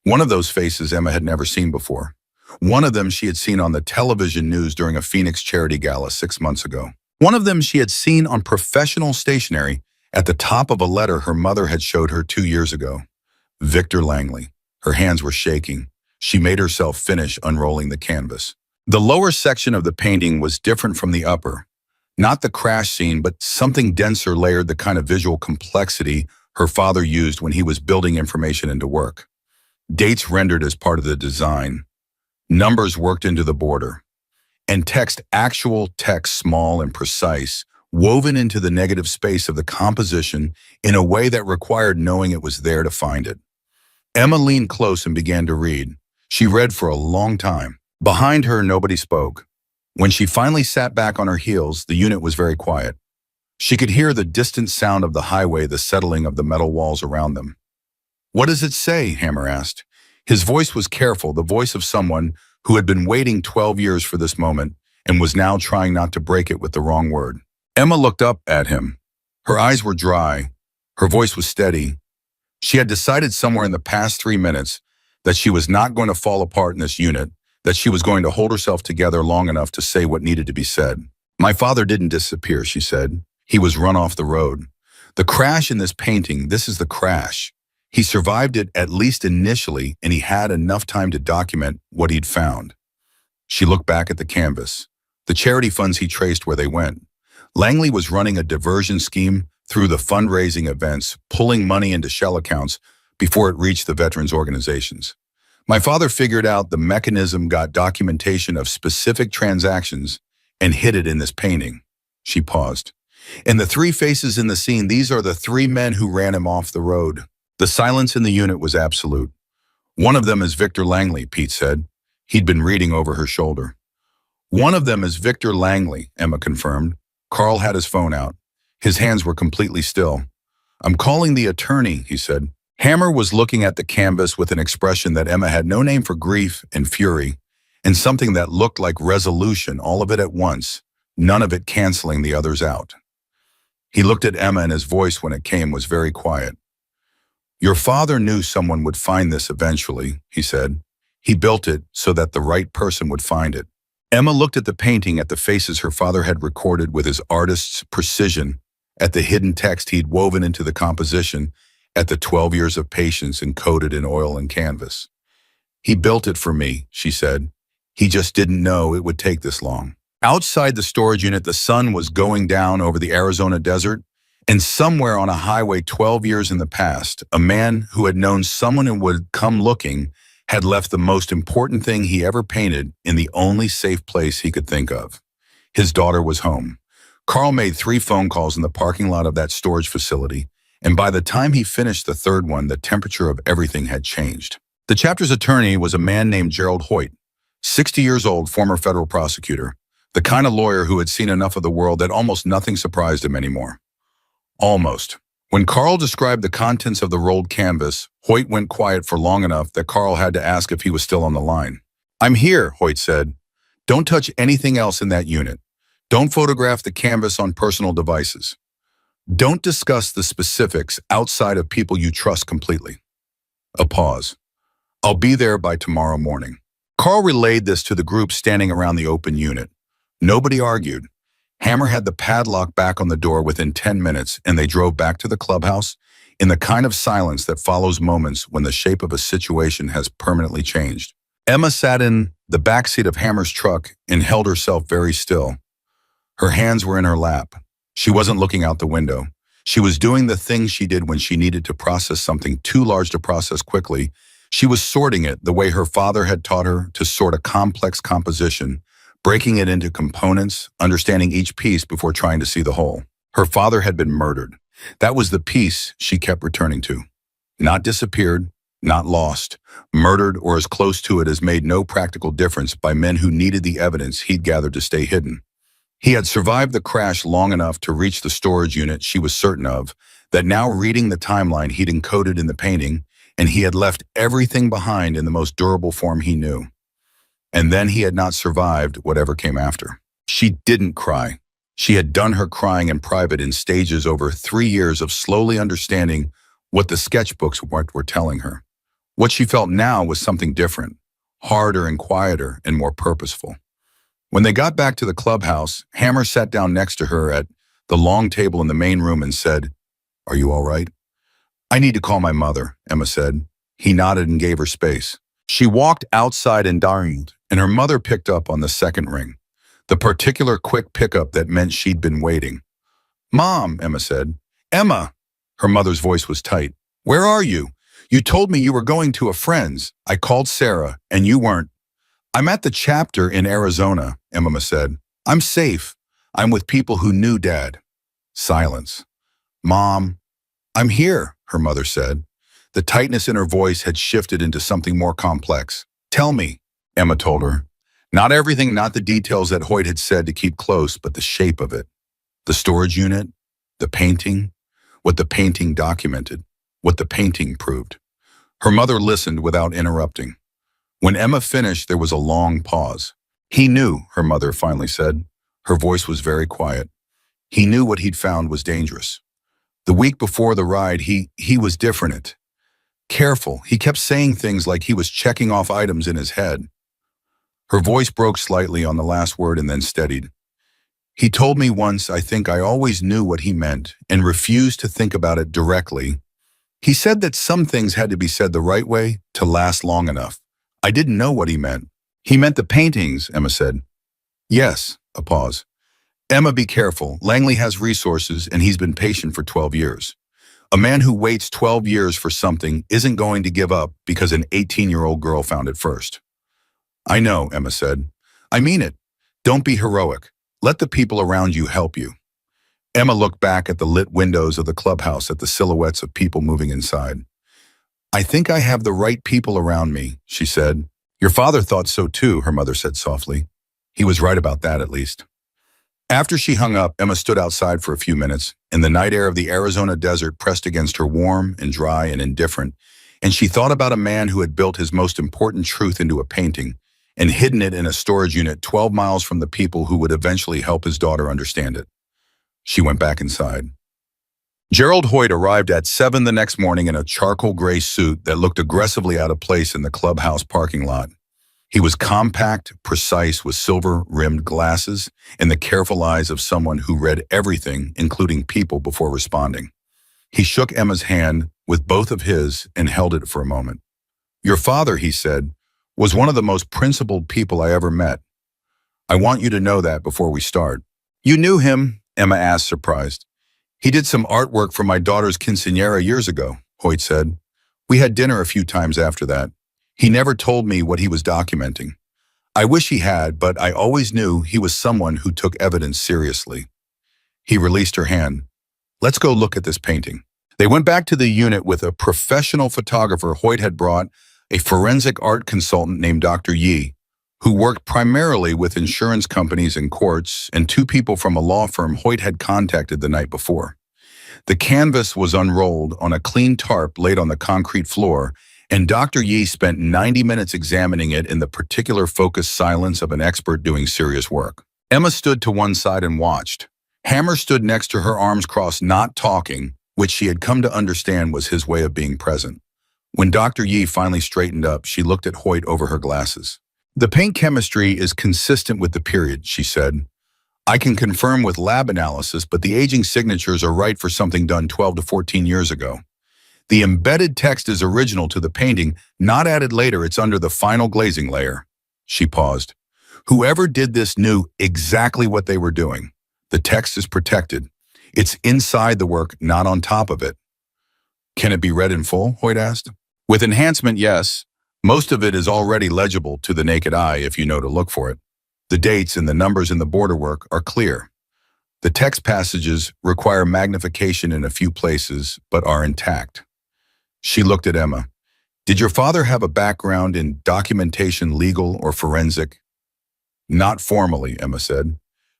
One of those faces Emma had never seen before. One of them she had seen on the television news during a Phoenix charity gala 6 months ago. One of them she had seen on professional stationery at the top of a letter her mother had showed her 2 years ago. Victor Langley. Her hands were shaking. She made herself finish unrolling the canvas. The lower section of the painting was different from the upper. Not the crash scene, but something denser layered the kind of visual complexity her father used when he was building information into work. Dates rendered as part of the design. Numbers worked into the border. And actual text small and precise, woven into the negative space of the composition in a way that required knowing it was there to find it. Emma leaned close and began to read. She read for a long time. Behind her, nobody spoke. When she finally sat back on her heels, the unit was very quiet. She could hear the distant sound of the highway, the settling of the metal walls around them. "What does it say?" Hammer asked. His voice was careful, the voice of someone who had been waiting 12 years for this moment and was now trying not to break it with the wrong word. Emma looked up at him. Her eyes were dry. Her voice was steady. She had decided somewhere in the past 3 minutes that she was not going to fall apart in this unit, that she was going to hold herself together long enough to say what needed to be said. "My father didn't disappear," she said. "He was run off the road. The crash in this painting, this is the crash. He survived it at least initially, and he had enough time to document what he'd found." She looked back at the canvas, the charity funds he traced where they went. Langley was running a diversion scheme through the fundraising events, pulling money into shell accounts before it reached the veterans organizations. "My father figured out the mechanism, got documentation of specific transactions, and hid it in this painting." She paused. "And the 3 faces in the scene, these are the 3 men who ran him off the road." The silence in the unit was absolute. "One of them is Victor Langley," Pete said. He'd been reading over her shoulder. "One of them is Victor Langley," Emma confirmed. Carl had his phone out. His hands were completely still. "I'm calling the attorney," he said. Hammer was looking at the canvas with an expression that Emma had no name for: grief and fury, and something that looked like resolution, all of it at once, none of it canceling the others out. He looked at Emma, and his voice, when it came, was very quiet. "Your father knew someone would find this eventually," he said. "He built it so that the right person would find it." Emma looked at the painting, at the faces her father had recorded with his artist's precision, at the hidden text he'd woven into the composition, at the 12 years of patience encoded in oil and canvas. "He built it for me," she said. "He just didn't know it would take this long." Outside the storage unit, the sun was going down over the Arizona desert, and somewhere on a highway 12 years in the past, a man who had known someone who would come looking had left the most important thing he ever painted in the only safe place he could think of. His daughter was home. Carl made 3 phone calls in the parking lot of that storage facility, and by the time he finished the 3rd one, the temperature of everything had changed. The chapter's attorney was a man named Gerald Hoyt, 60 years old, former federal prosecutor, the kind of lawyer who had seen enough of the world that almost nothing surprised him anymore. Almost. When Carl described the contents of the rolled canvas, Hoyt went quiet for long enough that Carl had to ask if he was still on the line. "I'm here," Hoyt said. "Don't touch anything else in that unit. Don't photograph the canvas on personal devices. Don't discuss the specifics outside of people you trust completely." A pause. "I'll be there by tomorrow morning." Carl relayed this to the group standing around the open unit. Nobody argued. Hammer had the padlock back on the door within 10 minutes, and they drove back to the clubhouse in the kind of silence that follows moments when the shape of a situation has permanently changed. Emma sat in the backseat of Hammer's truck and held herself very still. Her hands were in her lap. She wasn't looking out the window. She was doing the thing she did when she needed to process something too large to process quickly. She was sorting it the way her father had taught her to sort a complex composition, breaking it into components, understanding each piece before trying to see the whole. Her father had been murdered. That was the piece she kept returning to. Not disappeared, not lost, murdered or as close to it as made no practical difference by men who needed the evidence he'd gathered to stay hidden. He had survived the crash long enough to reach the storage unit she was certain of, that now reading the timeline he'd encoded in the painting, and he had left everything behind in the most durable form he knew. And then he had not survived whatever came after. She didn't cry. She had done her crying in private in stages over 3 years of slowly understanding what the sketchbooks were telling her. What she felt now was something different, harder and quieter and more purposeful. When they got back to the clubhouse, Hammer sat down next to her at the long table in the main room and said, "Are you all right?" "I need to call my mother," Emma said. He nodded and gave her space. She walked outside and dined, and her mother picked up on the second ring, the particular quick pickup that meant she'd been waiting. "Mom," Emma said. "Emma!" Her mother's voice was tight. "Where are you? You told me you were going to a friend's. I called Sarah, and you weren't." "I'm at the chapter in Arizona," Emma said. "I'm safe. I'm with people who knew Dad." Silence. "Mom." "I'm here," her mother said. The tightness in her voice had shifted into something more complex. "Tell me," Emma told her. Not everything, not the details that Hoyt had said to keep close, but the shape of it. The storage unit, the painting, what the painting documented, what the painting proved. Her mother listened without interrupting. When Emma finished, there was a long pause. "He knew," her mother finally said. Her voice was very quiet. "He knew what he'd found was dangerous. The week before the ride, he was different. Careful. He kept saying things like he was checking off items in his head." Her voice broke slightly on the last word and then steadied. "He told me once I think I always knew what he meant and refused to think about it directly. He said that some things had to be said the right way to last long enough. I didn't know what he meant." "He meant the paintings," Emma said. "Yes," a pause. "Emma, be careful. Langley has resources and he's been patient for 12 years. A man who waits 12 years for something isn't going to give up because an 18-year-old girl found it first." "I know," Emma said. "I mean it. Don't be heroic. Let the people around you help you." Emma looked back at the lit windows of the clubhouse at the silhouettes of people moving inside. "I think I have the right people around me," she said. "Your father thought so too," her mother said softly. "He was right about that, at least." After she hung up, Emma stood outside for a few minutes, and the night air of the Arizona desert pressed against her, warm and dry and indifferent, and she thought about a man who had built his most important truth into a painting and hidden it in a storage unit 12 miles from the people who would eventually help his daughter understand it. She went back inside. Gerald Hoyt arrived at 7 the next morning in a charcoal gray suit that looked aggressively out of place in the clubhouse parking lot. He was compact, precise, with silver-rimmed glasses and the careful eyes of someone who read everything, including people, before responding. He shook Emma's hand with both of his and held it for a moment. "Your father," he said, "was one of the most principled people I ever met. I want you to know that before we start." "You knew him?" Emma asked, surprised. "He did some artwork for my daughter's quinceañera years ago," Hoyt said. "We had dinner a few times after that. He never told me what he was documenting. I wish he had, but I always knew he was someone who took evidence seriously." He released her hand. "Let's go look at this painting." They went back to the unit with a professional photographer Hoyt had brought, a forensic art consultant named Dr. Yi, who worked primarily with insurance companies and courts, and 2 people from a law firm Hoyt had contacted the night before. The canvas was unrolled on a clean tarp laid on the concrete floor, and Dr. Yi spent 90 minutes examining it in the particular focused silence of an expert doing serious work. Emma stood to one side and watched. Hammer stood next to her, arms crossed, not talking, which she had come to understand was his way of being present. When Dr. Yi finally straightened up, she looked at Hoyt over her glasses. "The paint chemistry is consistent with the period," she said. "I can confirm with lab analysis, but the aging signatures are right for something done 12 to 14 years ago. The embedded text is original to the painting, not added later. It's under the final glazing layer. She paused. Whoever did this knew exactly what they were doing. The text is protected. It's inside the work, not on top of it. Can it be read in full? Hoyt asked. With enhancement, yes. Most of it is already legible to the naked eye if you know to look for it. The dates and the numbers in the border work are clear. The text passages require magnification in a few places, but are intact. She looked at Emma. Did your father have a background in documentation, legal or forensic? Not formally, Emma said,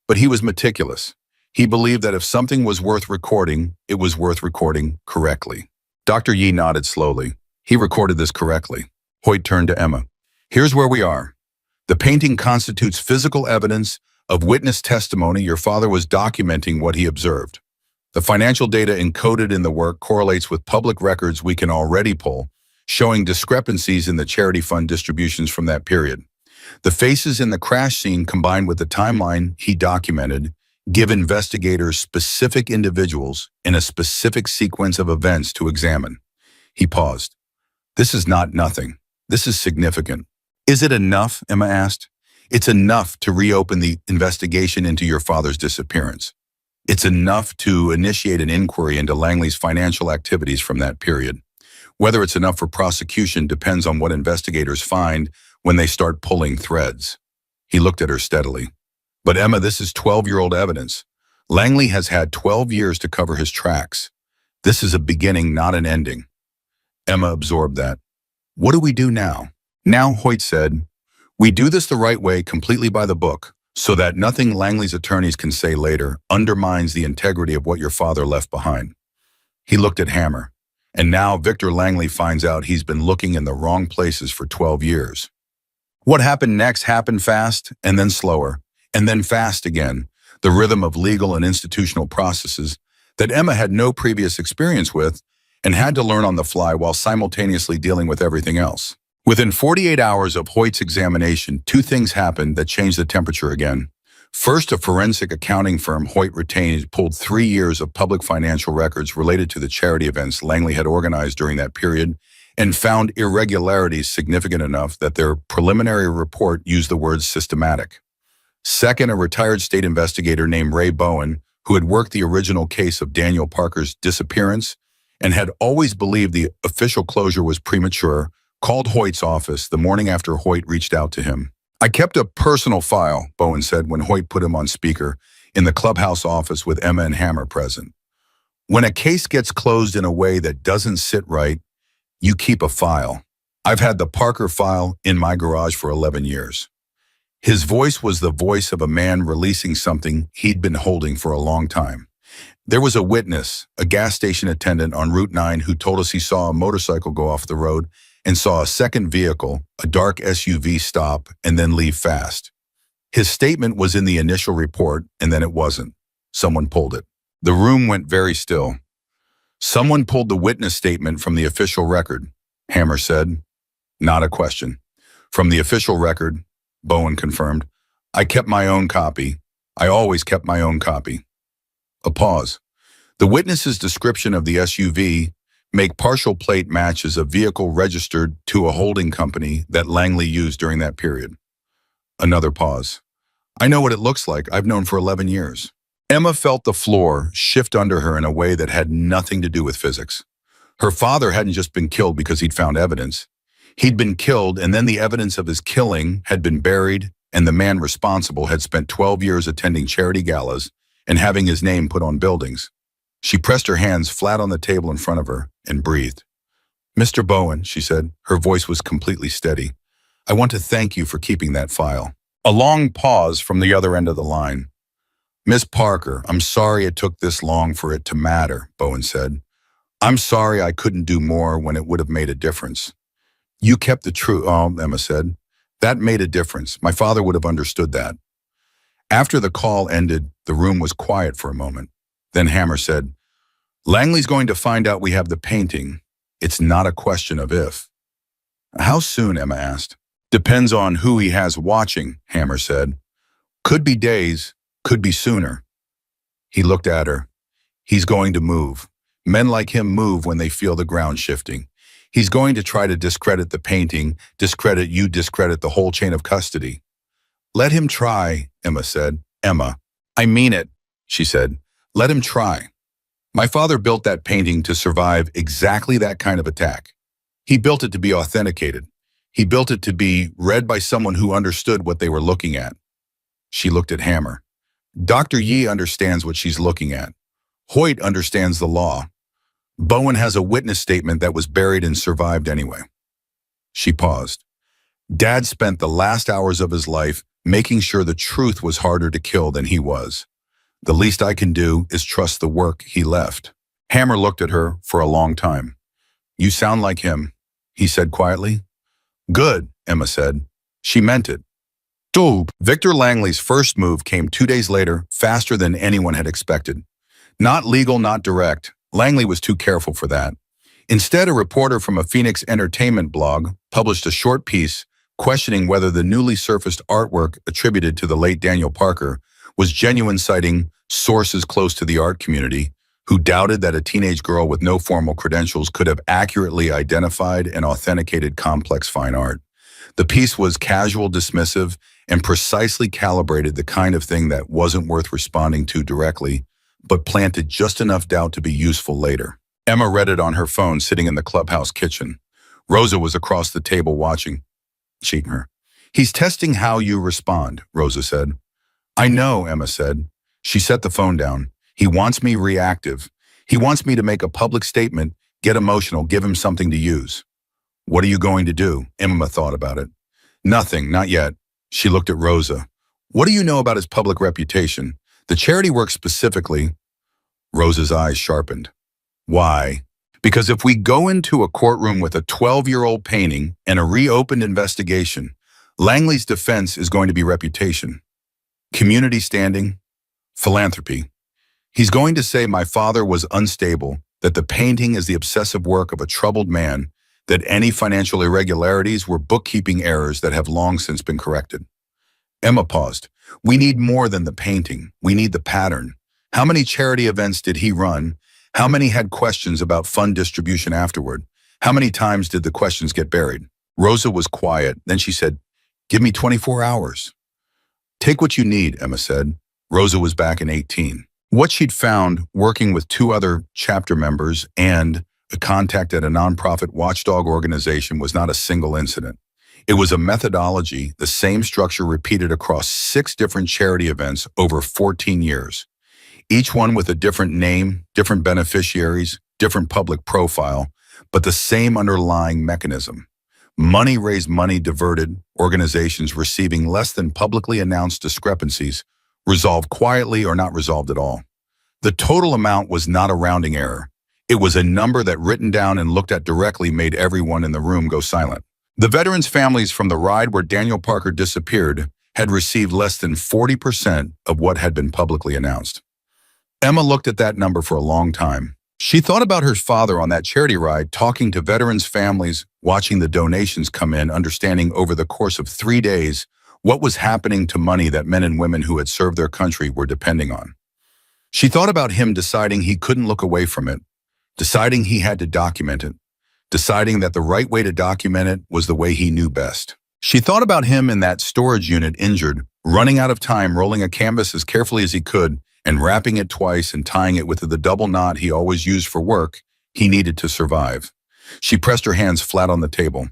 but he was meticulous. He believed that if something was worth recording, it was worth recording correctly. Dr. Yi nodded slowly. He recorded this correctly. Hoyt turned to Emma. Here's where we are. The painting constitutes physical evidence of witness testimony. Your father was documenting what he observed. The financial data encoded in the work correlates with public records we can already pull, showing discrepancies in the charity fund distributions from that period. The faces in the crash scene combined with the timeline he documented give investigators specific individuals in a specific sequence of events to examine. He paused. This is not nothing. This is significant. Is it enough? Emma asked. It's enough to reopen the investigation into your father's disappearance. It's enough to initiate an inquiry into Langley's financial activities from that period. Whether it's enough for prosecution depends on what investigators find when they start pulling threads. He looked at her steadily. But Emma, this is 12-year-old evidence. Langley has had 12 years to cover his tracks. This is a beginning, not an ending. Emma absorbed that. What do we do now? Now, Hoyt said, we do this the right way, completely by the book, so that nothing Langley's attorneys can say later undermines the integrity of what your father left behind. He looked at Hammer. And now Victor Langley finds out he's been looking in the wrong places for 12 years. What happened next happened fast, and then slower, and then fast again, the rhythm of legal and institutional processes that Emma had no previous experience with and had to learn on the fly while simultaneously dealing with everything else. Within 48 hours of Hoyt's examination, two things happened that changed the temperature again. First, a forensic accounting firm Hoyt retained pulled 3 years of public financial records related to the charity events Langley had organized during that period and found irregularities significant enough that their preliminary report used the word systematic. Second, a retired state investigator named Ray Bowen, who had worked the original case of Daniel Parker's disappearance and had always believed the official closure was premature, called Hoyt's office the morning after Hoyt reached out to him. I kept a personal file, Bowen said when Hoyt put him on speaker, in the clubhouse office with Emma and Hammer present. When a case gets closed in a way that doesn't sit right, you keep a file. I've had the Parker file in my garage for 11 years. His voice was the voice of a man releasing something he'd been holding for a long time. There was a witness, a gas station attendant on Route 9 who told us he saw a motorcycle go off the road and saw a second vehicle, a dark SUV, stop and then leave fast. His statement was in the initial report, and then it wasn't. Someone pulled it. The room went very still. Someone pulled the witness statement from the official record, Hammer said. Not a question. From the official record, Bowen confirmed. I kept my own copy. I always kept my own copy. A pause. The witness's description of the SUV make partial plate matches a vehicle registered to a holding company that Langley used during that period. Another pause. I know what it looks like. I've known for 11 years. Emma felt the floor shift under her in a way that had nothing to do with physics. Her father hadn't just been killed because he'd found evidence. He'd been killed, and then the evidence of his killing had been buried, and the man responsible had spent 12 years attending charity galas and having his name put on buildings. She pressed her hands flat on the table in front of her and breathed. Mr. Bowen, she said, her voice was completely steady. I want to thank you for keeping that file. A long pause from the other end of the line. Miss Parker, I'm sorry it took this long for it to matter, Bowen said. I'm sorry I couldn't do more when it would have made a difference. You kept the truth, Emma said. That made a difference. My father would have understood that. After the call ended, the room was quiet for a moment. Then Hammer said, Langley's going to find out we have the painting. It's not a question of if. How soon, Emma asked. Depends on who he has watching, Hammer said. Could be days, could be sooner. He looked at her. He's going to move. Men like him move when they feel the ground shifting. He's going to try to discredit the painting, discredit you, discredit the whole chain of custody. Let him try, Emma said. Emma, I mean it, she said. Let him try. My father built that painting to survive exactly that kind of attack. He built it to be authenticated. He built it to be read by someone who understood what they were looking at. She looked at Hammer. Dr. Yi understands what she's looking at. Hoyt understands the law. Bowen has a witness statement that was buried and survived anyway. She paused. Dad spent the last hours of his life making sure the truth was harder to kill than he was. The least I can do is trust the work he left. Hammer looked at her for a long time. You sound like him, he said quietly. Good, Emma said. She meant it. Dope. Victor Langley's first move came 2 days later, faster than anyone had expected. Not legal, not direct. Langley was too careful for that. Instead, a reporter from a Phoenix entertainment blog published a short piece questioning whether the newly surfaced artwork attributed to the late Daniel Parker was genuine, citing sources close to the art community who doubted that a teenage girl with no formal credentials could have accurately identified and authenticated complex fine art. The piece was casual, dismissive, and precisely calibrated the kind of thing that wasn't worth responding to directly, but planted just enough doubt to be useful later. Emma read it on her phone sitting in the clubhouse kitchen. Rosa was across the table watching her. He's testing how you respond, Rosa said. I know, Emma said. She set the phone down. He wants me reactive. He wants me to make a public statement, get emotional, give him something to use. What are you going to do? Emma thought about it. Nothing, not yet. She looked at Rosa. What do you know about his public reputation? The charity work specifically. Rosa's eyes sharpened. Why? Because if we go into a courtroom with a 12-year-old painting and a reopened investigation, Langley's defense is going to be reputation, community standing, philanthropy. He's going to say my father was unstable, that the painting is the obsessive work of a troubled man, that any financial irregularities were bookkeeping errors that have long since been corrected. Emma paused. We need more than the painting. We need the pattern. How many charity events did he run? How many had questions about fund distribution afterward? How many times did the questions get buried? Rosa was quiet. Then she said, give me 24 hours. Take what you need, Emma said. Rosa was back in 18. What she'd found, working with 2 other chapter members and a contact at a nonprofit watchdog organization, was not a single incident. It was a methodology, the same structure repeated across 6 different charity events over 14 years. Each one with a different name, different beneficiaries, different public profile, but the same underlying mechanism. Money raised, money diverted, organizations receiving less than publicly announced discrepancies, resolved quietly or not resolved at all. The total amount was not a rounding error. It was a number that, written down and looked at directly, made everyone in the room go silent. The veterans' families from the ride where Daniel Parker disappeared had received less than 40% of what had been publicly announced. Emma looked at that number for a long time. She thought about her father on that charity ride, talking to veterans' families, watching the donations come in, understanding over the course of 3 days what was happening to money that men and women who had served their country were depending on. She thought about him deciding he couldn't look away from it, deciding he had to document it, deciding that the right way to document it was the way he knew best. She thought about him in that storage unit, injured, running out of time, rolling a canvas as carefully as he could, and wrapping it twice and tying it with the double knot he always used for work he needed to survive. She pressed her hands flat on the table.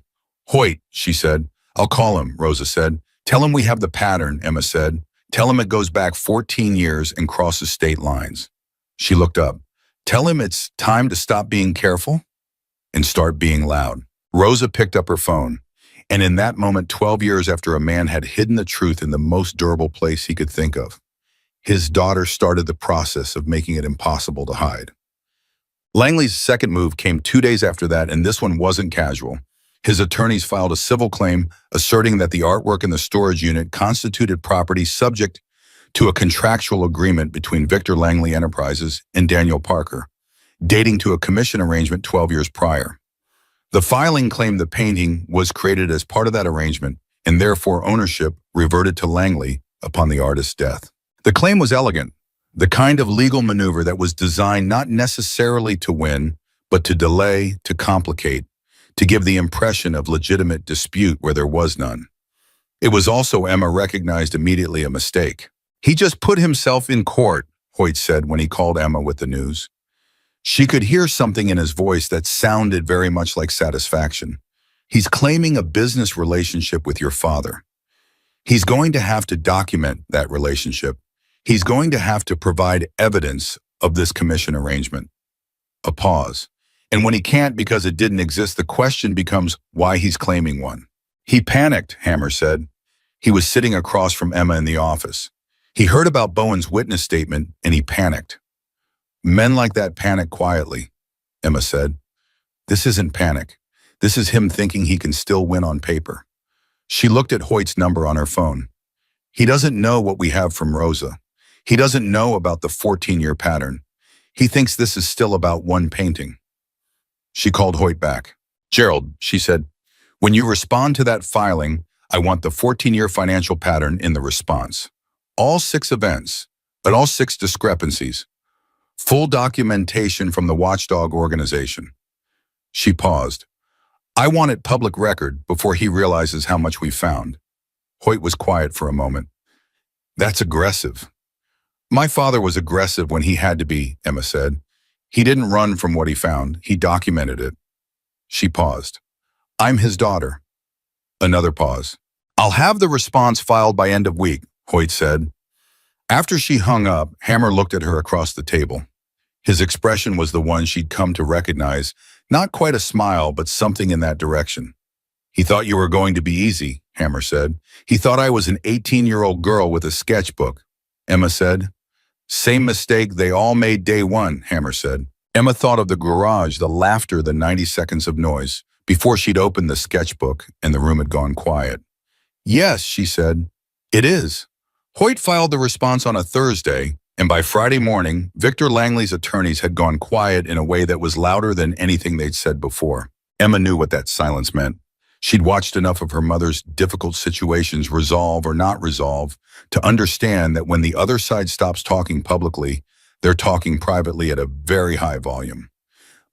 Hoyt, she said. I'll call him, Rosa said. Tell him we have the pattern, Emma said. Tell him it goes back 14 years and crosses state lines. She looked up. Tell him it's time to stop being careful and start being loud. Rosa picked up her phone. And in that moment, 12 years after a man had hidden the truth in the most durable place he could think of, his daughter started the process of making it impossible to hide. Langley's second move came 2 days after that, and this one wasn't casual. His attorneys filed a civil claim asserting that the artwork in the storage unit constituted property subject to a contractual agreement between Victor Langley Enterprises and Daniel Parker, dating to a commission arrangement 12 years prior. The filing claimed the painting was created as part of that arrangement, and therefore ownership reverted to Langley upon the artist's death. The claim was elegant. The kind of legal maneuver that was designed not necessarily to win, but to delay, to complicate, to give the impression of legitimate dispute where there was none. It was also, Emma recognized immediately, a mistake. He just put himself in court, Hoyt said when he called Emma with the news. She could hear something in his voice that sounded very much like satisfaction. He's claiming a business relationship with your father. He's going to have to document that relationship. He's going to have to provide evidence of this commission arrangement. A pause. And when he can't because it didn't exist, the question becomes why he's claiming one. He panicked, Hammer said. He was sitting across from Emma in the office. He heard about Bowen's witness statement and he panicked. Men like that panic quietly, Emma said. This isn't panic. This is him thinking he can still win on paper. She looked at Hoyt's number on her phone. He doesn't know what we have from Rosa. He doesn't know about the 14-year pattern. He thinks this is still about one painting. She called Hoyt back. Gerald, she said, when you respond to that filing, I want the 14-year financial pattern in the response. All 6 events, but all 6 discrepancies. Full documentation from the watchdog organization. She paused. I want it public record before he realizes how much we found. Hoyt was quiet for a moment. That's aggressive. My father was aggressive when he had to be, Emma said. He didn't run from what he found. He documented it. She paused. I'm his daughter. Another pause. I'll have the response filed by end of week, Hoyt said. After she hung up, Hammer looked at her across the table. His expression was the one she'd come to recognize, not quite a smile, but something in that direction. He thought you were going to be easy, Hammer said. He thought I was an 18-year-old girl with a sketchbook, Emma said. Same mistake they all made day one, Hammer said. Emma thought of the garage, the laughter, the 90 seconds of noise, before she'd opened the sketchbook and the room had gone quiet. Yes, she said. It is. Hoyt filed the response on a Thursday, and by Friday morning, Victor Langley's attorneys had gone quiet in a way that was louder than anything they'd said before. Emma knew what that silence meant. She'd watched enough of her mother's difficult situations resolve or not resolve to understand that when the other side stops talking publicly, they're talking privately at a very high volume.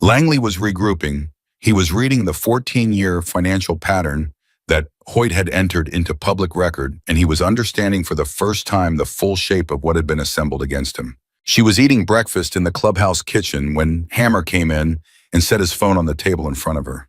Langley was regrouping. He was reading the 14-year financial pattern that Hoyt had entered into public record, and he was understanding for the first time the full shape of what had been assembled against him. She was eating breakfast in the clubhouse kitchen when Hammer came in and set his phone on the table in front of her.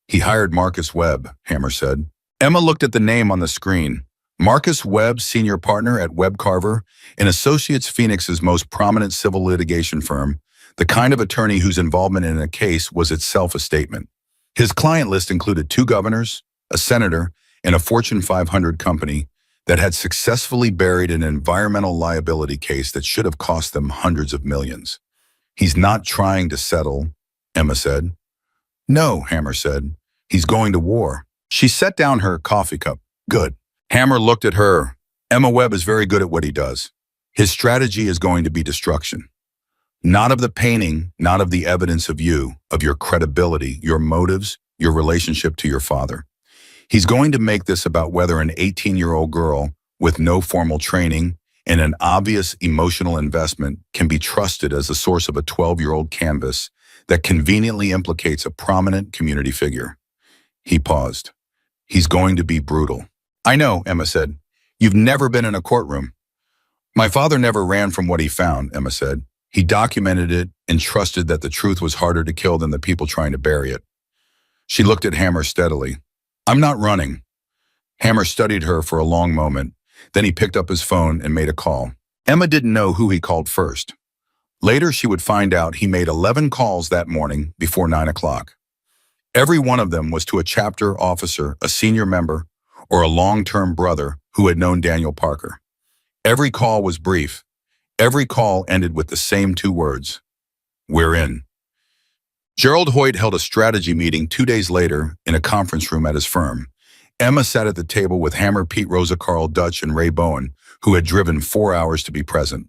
He hired Marcus Webb, Hammer said. Emma looked at the name on the screen. Marcus Webb, senior partner at Webb Carver, in Associates Phoenix's most prominent civil litigation firm, the kind of attorney whose involvement in a case was itself a statement. His client list included 2 governors, a senator, and a Fortune 500 company that had successfully buried an environmental liability case that should have cost them hundreds of millions. He's not trying to settle, Emma said. No, Hammer said. He's going to war. She set down her coffee cup. Good. Hammer looked at her. Emma Webb is very good at what he does. His strategy is going to be destruction. Not of the painting, not of the evidence of you, of your credibility, your motives, your relationship to your father. He's going to make this about whether an 18-year-old girl with no formal training and an obvious emotional investment can be trusted as the source of a 12-year-old canvas that conveniently implicates a prominent community figure. He paused. He's going to be brutal. I know, Emma said. You've never been in a courtroom. My father never ran from what he found, Emma said. He documented it and trusted that the truth was harder to kill than the people trying to bury it. She looked at Hammer steadily. I'm not running. Hammer studied her for a long moment. Then he picked up his phone and made a call. Emma didn't know who he called first. Later, she would find out he made 11 calls that morning before 9 o'clock. Every one of them was to a chapter officer, a senior member, or a long-term brother who had known Daniel Parker. Every call was brief. Every call ended with the same 2 words. We're in. Gerald Hoyt held a strategy meeting 2 days later in a conference room at his firm. Emma sat at the table with Hammer, Pete, Rosa, Carl, Dutch, and Ray Bowen, who had driven 4 hours to be present.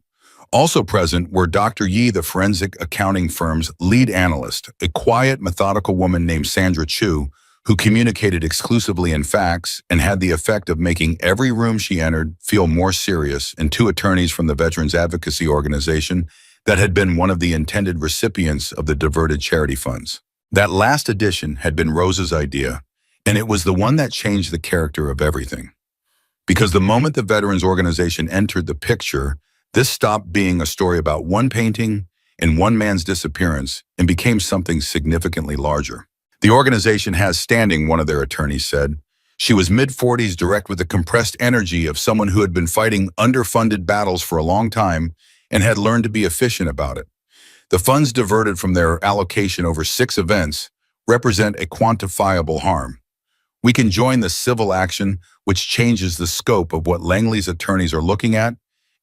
Also present were Dr. Yee, the forensic accounting firm's lead analyst, a quiet, methodical woman named Sandra Chu, who communicated exclusively in facts and had the effect of making every room she entered feel more serious, and two attorneys from the Veterans Advocacy Organization that had been one of the intended recipients of the diverted charity funds. That last edition had been Rose's idea, and it was the one that changed the character of everything. Because the moment the Veterans Organization entered the picture, this stopped being a story about one painting and one man's disappearance and became something significantly larger. The organization has standing, one of their attorneys said. She was mid-40s, direct with the compressed energy of someone who had been fighting underfunded battles for a long time and had learned to be efficient about it. The funds diverted from their allocation over 6 events represent a quantifiable harm. We can join the civil action, which changes the scope of what Langley's attorneys are looking at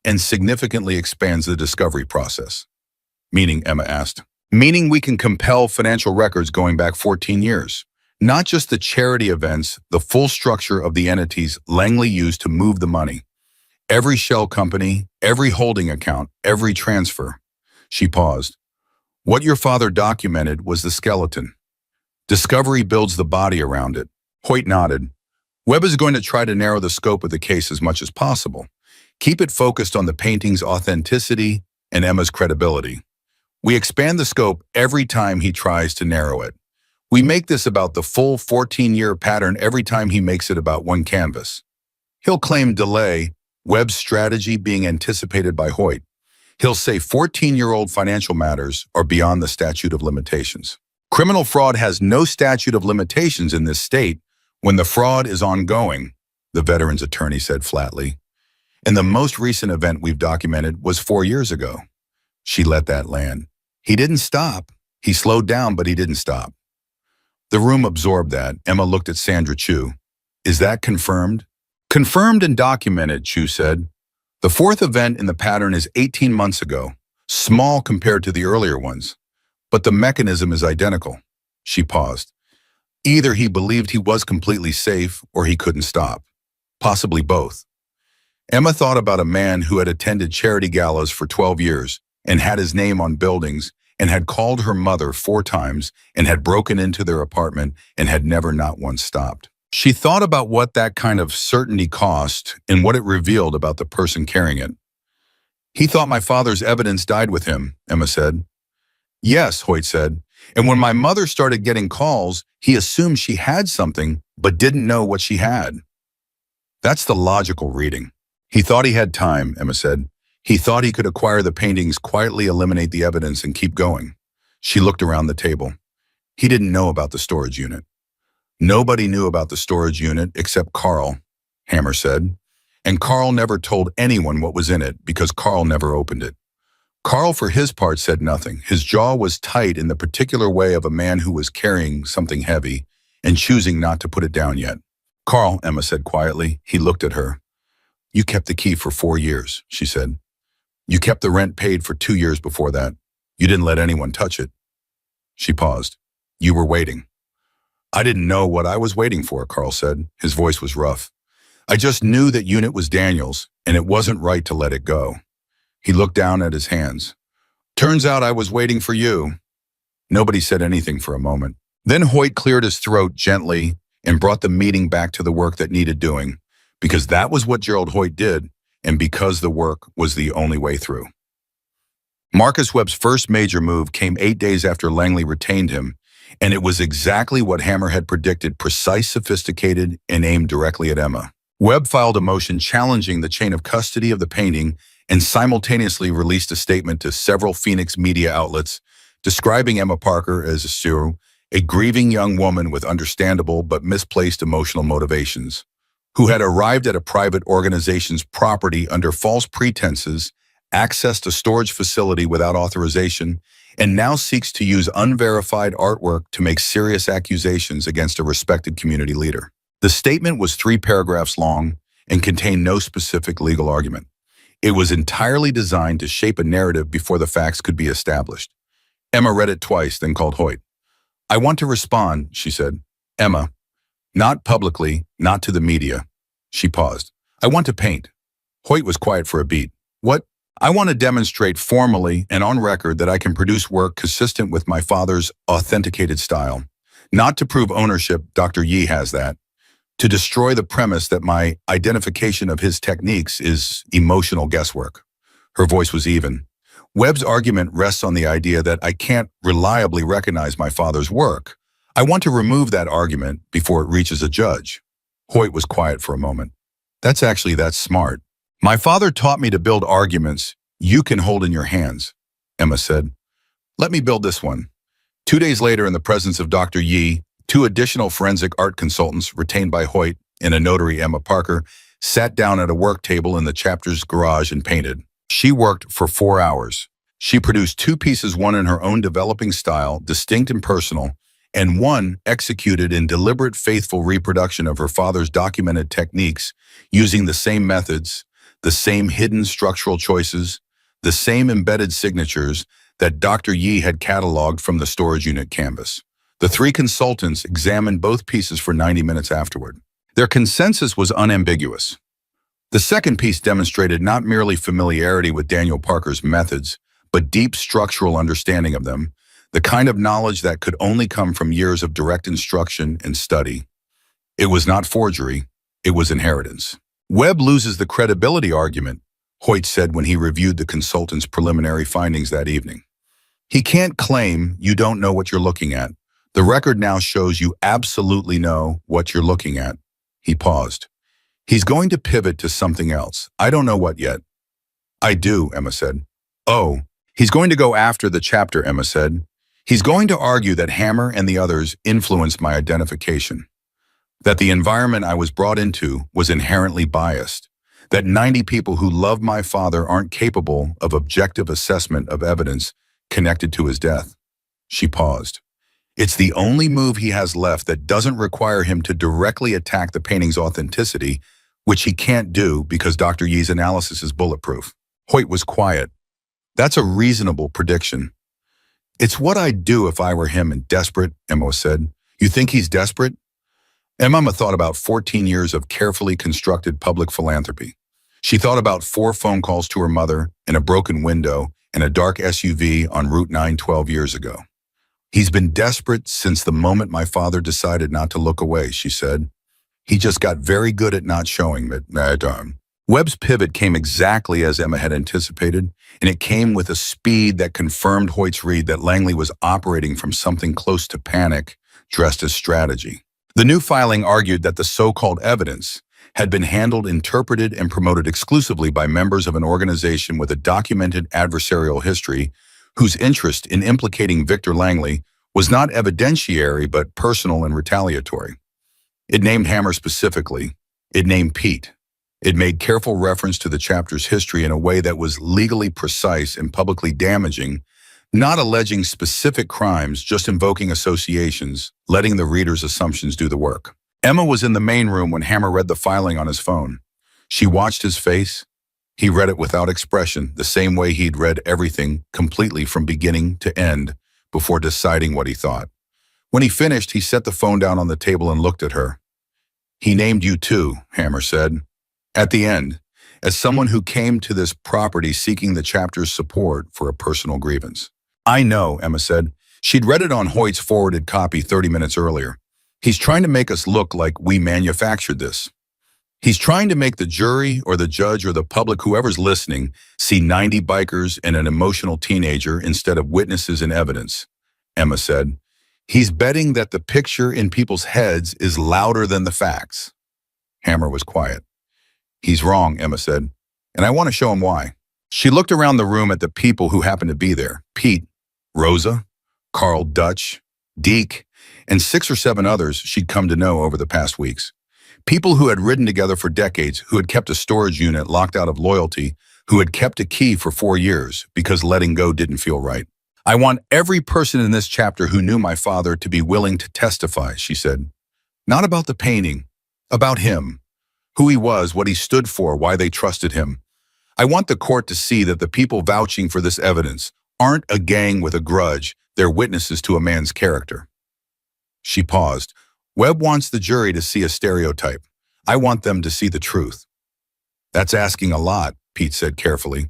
and significantly expands the discovery process. Meaning, Emma asked. Meaning we can compel financial records going back 14 years. Not just the charity events, the full structure of the entities Langley used to move the money. Every shell company, every holding account, every transfer. She paused. What your father documented was the skeleton. Discovery builds the body around it. Hoyt nodded. Webb is going to try to narrow the scope of the case as much as possible. Keep it focused on the painting's authenticity and Emma's credibility. We expand the scope every time he tries to narrow it. We make this about the full 14-year pattern every time he makes it about one canvas. He'll claim delay, Webb's strategy being anticipated by Hoyt. He'll say 14-year-old financial matters are beyond the statute of limitations. Criminal fraud has no statute of limitations in this state when the fraud is ongoing, the veteran's attorney said flatly. And the most recent event we've documented was 4 years ago. She let that land. He didn't stop. He slowed down, but he didn't stop. The room absorbed that. Emma looked at Sandra Chu. Is that confirmed? Confirmed and documented, Chu said. The 4th event in the pattern is 18 months ago, small compared to the earlier ones. But the mechanism is identical. She paused. Either he believed he was completely safe or he couldn't stop. Possibly both. Emma thought about a man who had attended charity galas for 12 years and had his name on buildings and had called her mother 4 times and had broken into their apartment and had never not once stopped. She thought about what that kind of certainty cost and what it revealed about the person carrying it. He thought my father's evidence died with him, Emma said. Yes, Hoyt said. And when my mother started getting calls, he assumed she had something but didn't know what she had. That's the logical reading. He thought he had time, Emma said. He thought he could acquire the paintings, quietly eliminate the evidence, and keep going. She looked around the table. He didn't know about the storage unit. Nobody knew about the storage unit except Carl, Hammer said. And Carl never told anyone what was in it because Carl never opened it. Carl, for his part, said nothing. His jaw was tight in the particular way of a man who was carrying something heavy and choosing not to put it down yet. Carl, Emma said quietly. He looked at her. You kept the key for 4 years, she said. You kept the rent paid for 2 years before that. You didn't let anyone touch it. She paused. You were waiting. I didn't know what I was waiting for, Carl said. His voice was rough. I just knew that unit was Daniel's, and it wasn't right to let it go. He looked down at his hands. Turns out I was waiting for you. Nobody said anything for a moment. Then Hoyt cleared his throat gently and brought the meeting back to the work that needed doing, because that was what Gerald Hoyt did, and because the work was the only way through. Marcus Webb's first major move came 8 days after Langley retained him, and it was exactly what Hammer had predicted, precise, sophisticated, and aimed directly at Emma. Webb filed a motion challenging the chain of custody of the painting and simultaneously released a statement to several Phoenix media outlets describing Emma Parker as a grieving young woman with understandable but misplaced emotional motivations, who had arrived at a private organization's property under false pretenses, accessed a storage facility without authorization, and now seeks to use unverified artwork to make serious accusations against a respected community leader. The statement was 3 paragraphs long and contained no specific legal argument. It was entirely designed to shape a narrative before the facts could be established. Emma read it twice, then called Hoyt. I want to respond, she said. Emma, not publicly, not to the media. She paused. I want to paint. Hoyt was quiet for a beat. What? I want to demonstrate formally and on record that I can produce work consistent with my father's authenticated style. Not to prove ownership, Dr. Yi has that. To destroy the premise that my identification of his techniques is emotional guesswork. Her voice was even. Webb's argument rests on the idea that I can't reliably recognize my father's work. I want to remove that argument before it reaches a judge. Hoyt was quiet for a moment. That's smart. My father taught me to build arguments you can hold in your hands, Emma said. Let me build this one. 2 days later, in the presence of Dr. Yi, two additional forensic art consultants retained by Hoyt and a notary, Emma Parker, sat down at a work table in the chapter's garage and painted. She worked for 4 hours. She produced two pieces, one in her own developing style, distinct and personal, and one executed in deliberate, faithful reproduction of her father's documented techniques, using the same methods, the same hidden structural choices, the same embedded signatures that Dr. Yi had cataloged from the storage unit canvas. The three consultants examined both pieces for 90 minutes afterward. Their consensus was unambiguous. The second piece demonstrated not merely familiarity with Daniel Parker's methods, but deep structural understanding of them, the kind of knowledge that could only come from years of direct instruction and study. It was not forgery, it was inheritance. Webb loses the credibility argument, Hoyt said when he reviewed the consultant's preliminary findings that evening. He can't claim you don't know what you're looking at. The record now shows you absolutely know what you're looking at. He paused. He's going to pivot to something else. I don't know what yet. I do, Emma said. Oh, he's going to go after the chapter, Emma said. He's going to argue that Hammer and the others influenced my identification, that the environment I was brought into was inherently biased, that 90 people who love my father aren't capable of objective assessment of evidence connected to his death. She paused. It's the only move he has left that doesn't require him to directly attack the painting's authenticity, which he can't do because Dr. Yi's analysis is bulletproof. Hoyt was quiet. That's a reasonable prediction. It's what I'd do if I were him and desperate, Emma said. You think he's desperate? Emma thought about 14 years of carefully constructed public philanthropy. She thought about 4 phone calls to her mother and a broken window and a dark SUV on Route 9 12 years ago. He's been desperate since the moment my father decided not to look away, she said. He just got very good at not showing it. Webb's pivot came exactly as Emma had anticipated, and it came with a speed that confirmed Hoyt's read that Langley was operating from something close to panic, dressed as strategy. The new filing argued that the so-called evidence had been handled, interpreted, and promoted exclusively by members of an organization with a documented adversarial history whose interest in implicating Victor Langley was not evidentiary but personal and retaliatory. It named Hammer specifically. It named Pete. It made careful reference to the chapter's history in a way that was legally precise and publicly damaging, not alleging specific crimes, just invoking associations, letting the reader's assumptions do the work. Emma was in the main room when Hammer read the filing on his phone. She watched his face. He read it without expression, the same way he'd read everything completely from beginning to end before deciding what he thought. When he finished, he set the phone down on the table and looked at her. He named you too, Hammer said. At the end, as someone who came to this property seeking the chapter's support for a personal grievance. I know, Emma said. She'd read it on Hoyt's forwarded copy 30 minutes earlier. He's trying to make us look like we manufactured this. He's trying to make the jury or the judge or the public, whoever's listening, see 90 bikers and an emotional teenager instead of witnesses and evidence, Emma said. He's betting that the picture in people's heads is louder than the facts. Hammer was quiet. He's wrong, Emma said, and I want to show him why. She looked around the room at the people who happened to be there. Pete, Rosa, Carl Dutch, Deke, and 6 or 7 others she'd come to know over the past weeks. People who had ridden together for decades, who had kept a storage unit locked out of loyalty, who had kept a key for 4 years because letting go didn't feel right. I want every person in this chapter who knew my father to be willing to testify, she said. Not about the painting, about him, who he was, what he stood for, why they trusted him. I want the court to see that the people vouching for this evidence aren't a gang with a grudge, they're witnesses to a man's character. She paused. Webb wants the jury to see a stereotype. I want them to see the truth. That's asking a lot, Pete said carefully.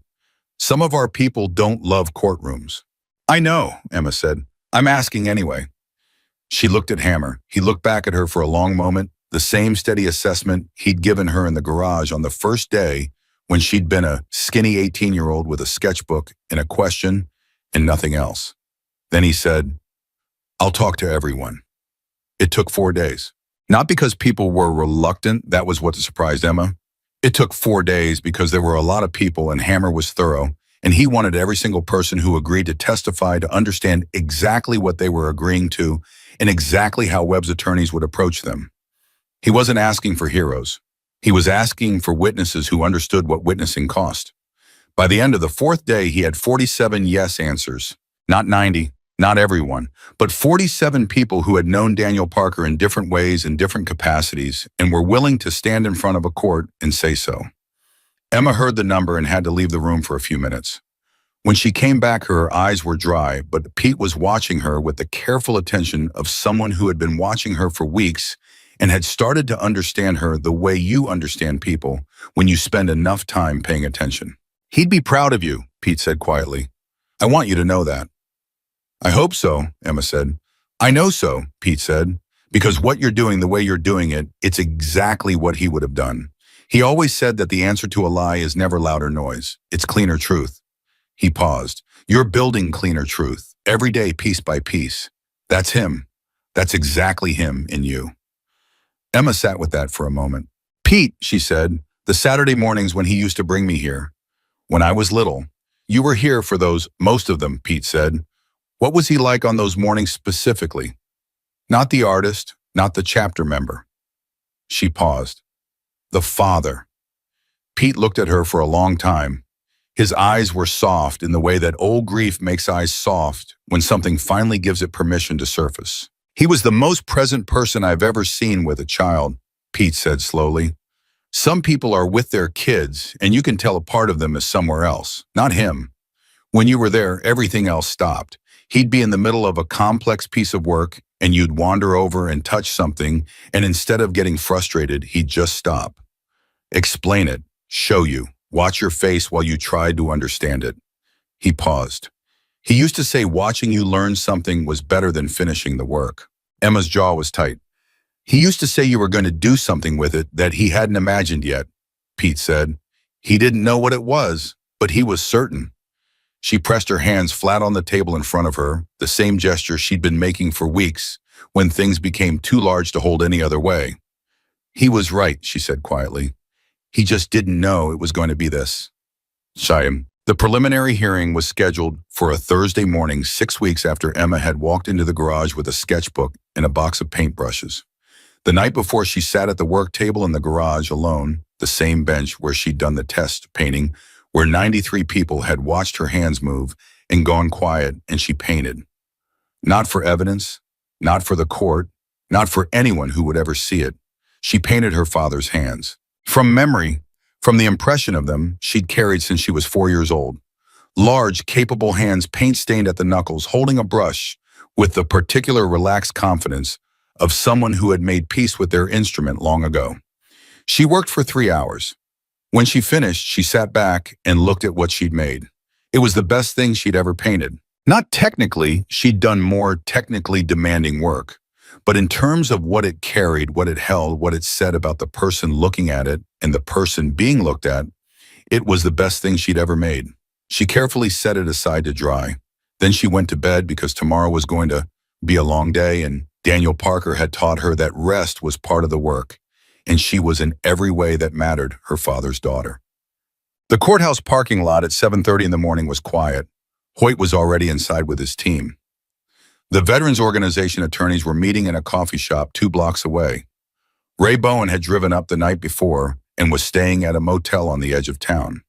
Some of our people don't love courtrooms. I know, Emma said. I'm asking anyway. She looked at Hammer. He looked back at her for a long moment, the same steady assessment he'd given her in the garage on the first day when she'd been a skinny 18-year-old with a sketchbook and a question and nothing else. Then he said, "I'll talk to everyone." It took 4 days. Not because people were reluctant, that was what surprised Emma. It took 4 days because there were a lot of people and Hammer was thorough, and he wanted every single person who agreed to testify to understand exactly what they were agreeing to and exactly how Webb's attorneys would approach them. He wasn't asking for heroes. He was asking for witnesses who understood what witnessing cost. By the end of the 4th day, he had 47 yes answers. Not 90, not everyone, but 47 people who had known Daniel Parker in different ways and different capacities and were willing to stand in front of a court and say so. Emma heard the number and had to leave the room for a few minutes. When she came back, her eyes were dry, but Pete was watching her with the careful attention of someone who had been watching her for weeks and had started to understand her the way you understand people when you spend enough time paying attention. "He'd be proud of you," Pete said quietly. "I want you to know that." "I hope so," Emma said. "I know so," Pete said, "because what you're doing the way you're doing it, it's exactly what he would have done. He always said that the answer to a lie is never louder noise. It's cleaner truth." He paused. "You're building cleaner truth, every day, piece by piece. That's him. That's exactly him in you." Emma sat with that for a moment. "Pete," she said, "the Saturday mornings when he used to bring me here. When I was little. You were here for those, most of them," Pete said. "What was he like on those mornings specifically? Not the artist, not the chapter member." She paused. "The father." Pete looked at her for a long time. His eyes were soft in the way that old grief makes eyes soft when something finally gives it permission to surface. "He was the most present person I've ever seen with a child," Pete said slowly. "Some people are with their kids, and you can tell a part of them is somewhere else, not him. When you were there, everything else stopped. He'd be in the middle of a complex piece of work, and you'd wander over and touch something, and instead of getting frustrated, he'd just stop. Explain it, show you, watch your face while you tried to understand it." He paused. "He used to say watching you learn something was better than finishing the work." Emma's jaw was tight. "He used to say you were going to do something with it that he hadn't imagined yet," Pete said. "He didn't know what it was, but he was certain." She pressed her hands flat on the table in front of her, the same gesture she'd been making for weeks, when things became too large to hold any other way. "He was right," she said quietly. "He just didn't know it was going to be this." Shyam. The preliminary hearing was scheduled for a Thursday morning 6 weeks after Emma had walked into the garage with a sketchbook and a box of paintbrushes. The night before, she sat at the work table in the garage alone, the same bench where she'd done the test painting, where 93 people had watched her hands move and gone quiet, and she painted. Not for evidence, not for the court, not for anyone who would ever see it. She painted her father's hands. From memory, from the impression of them she'd carried since she was 4 years old. Large, capable hands, paint-stained at the knuckles, holding a brush with the particular relaxed confidence of someone who had made peace with their instrument long ago. She worked for 3 hours. When she finished, she sat back and looked at what she'd made. It was the best thing she'd ever painted. Not technically, she'd done more technically demanding work, but in terms of what it carried, what it held, what it said about the person looking at it and the person being looked at, it was the best thing she'd ever made. She carefully set it aside to dry. Then she went to bed because tomorrow was going to be a long day, and Daniel Parker had taught her that rest was part of the work, and she was in every way that mattered her father's daughter. The courthouse parking lot at 7:30 in the morning was quiet. Hoyt was already inside with his team. The Veterans Organization attorneys were meeting in a coffee shop 2 blocks away. Ray Bowen had driven up the night before and was staying at a motel on the edge of town.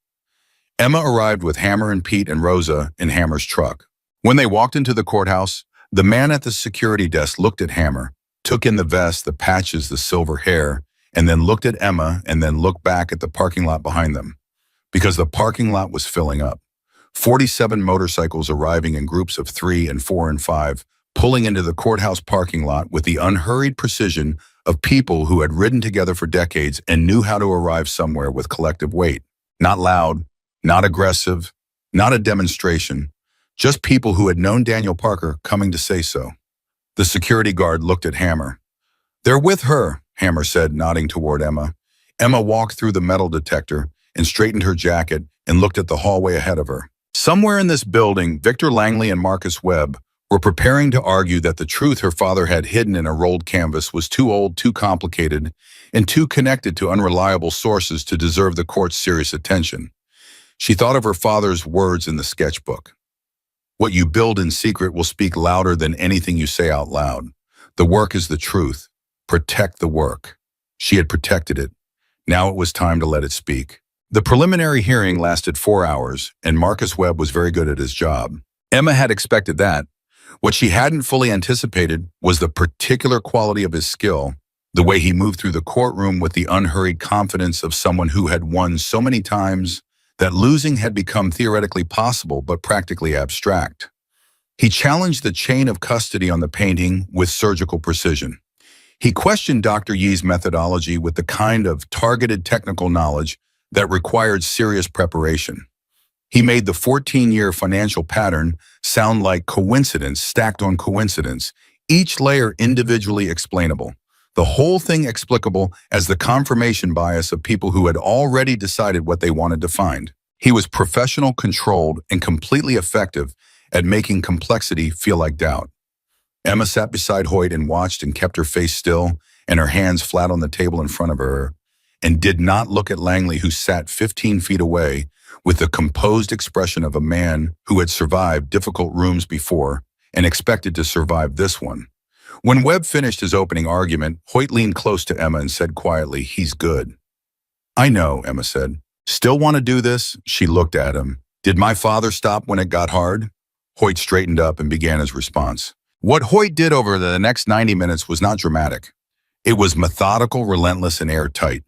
Emma arrived with Hammer and Pete and Rosa in Hammer's truck. When they walked into the courthouse, the man at the security desk looked at Hammer, took in the vest, the patches, the silver hair, and then looked at Emma and then looked back at the parking lot behind them. Because the parking lot was filling up. 47 motorcycles arriving in groups of 3 and 4 and 5, pulling into the courthouse parking lot with the unhurried precision of people who had ridden together for decades and knew how to arrive somewhere with collective weight. Not loud, not aggressive, not a demonstration, just people who had known Daniel Parker coming to say so. The security guard looked at Hammer. "They're with her," Hammer said, nodding toward Emma. Emma walked through the metal detector and straightened her jacket and looked at the hallway ahead of her. Somewhere in this building, Victor Langley and Marcus Webb were preparing to argue that the truth her father had hidden in a rolled canvas was too old, too complicated, and too connected to unreliable sources to deserve the court's serious attention. She thought of her father's words in the sketchbook. "What you build in secret will speak louder than anything you say out loud. The work is the truth. Protect the work." She had protected it. Now it was time to let it speak. The preliminary hearing lasted 4 hours, and Marcus Webb was very good at his job. Emma had expected that. What she hadn't fully anticipated was the particular quality of his skill, the way he moved through the courtroom with the unhurried confidence of someone who had won so many times that losing had become theoretically possible but practically abstract. He challenged the chain of custody on the painting with surgical precision. He questioned Dr. Yee's methodology with the kind of targeted technical knowledge that required serious preparation. He made the 14-year financial pattern sound like coincidence stacked on coincidence, each layer individually explainable, the whole thing explicable as the confirmation bias of people who had already decided what they wanted to find. He was professional, controlled, and completely effective at making complexity feel like doubt. Emma sat beside Hoyt and watched and kept her face still and her hands flat on the table in front of her, and did not look at Langley, who sat 15 feet away with the composed expression of a man who had survived difficult rooms before and expected to survive this one. When Webb finished his opening argument, Hoyt leaned close to Emma and said quietly, "He's good." "I know," Emma said. "Still want to do this?" She looked at him. "Did my father stop when it got hard?" Hoyt straightened up and began his response. What Hoyt did over the next 90 minutes was not dramatic. It was methodical, relentless, and airtight.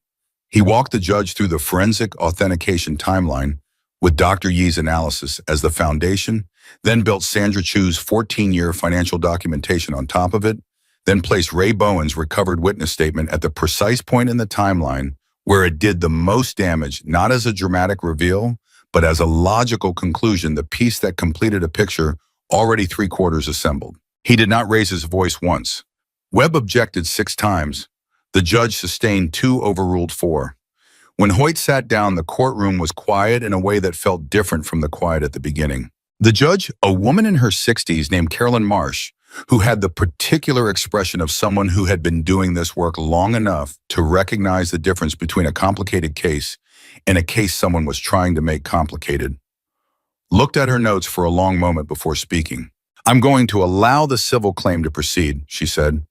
He walked the judge through the forensic authentication timeline with Dr. Yee's analysis as the foundation, then built Sandra Chu's 14-year financial documentation on top of it, then placed Ray Bowen's recovered witness statement at the precise point in the timeline where it did the most damage, not as a dramatic reveal, but as a logical conclusion, the piece that completed a picture already 3/4 assembled. He did not raise his voice once. Webb objected 6 times. The judge sustained 2, overruled 4. When Hoyt sat down, the courtroom was quiet in a way that felt different from the quiet at the beginning. The judge, a woman in her 60s named Carolyn Marsh, who had the particular expression of someone who had been doing this work long enough to recognize the difference between a complicated case and a case someone was trying to make complicated, looked at her notes for a long moment before speaking. "I'm going to allow the civil claim to proceed," she said.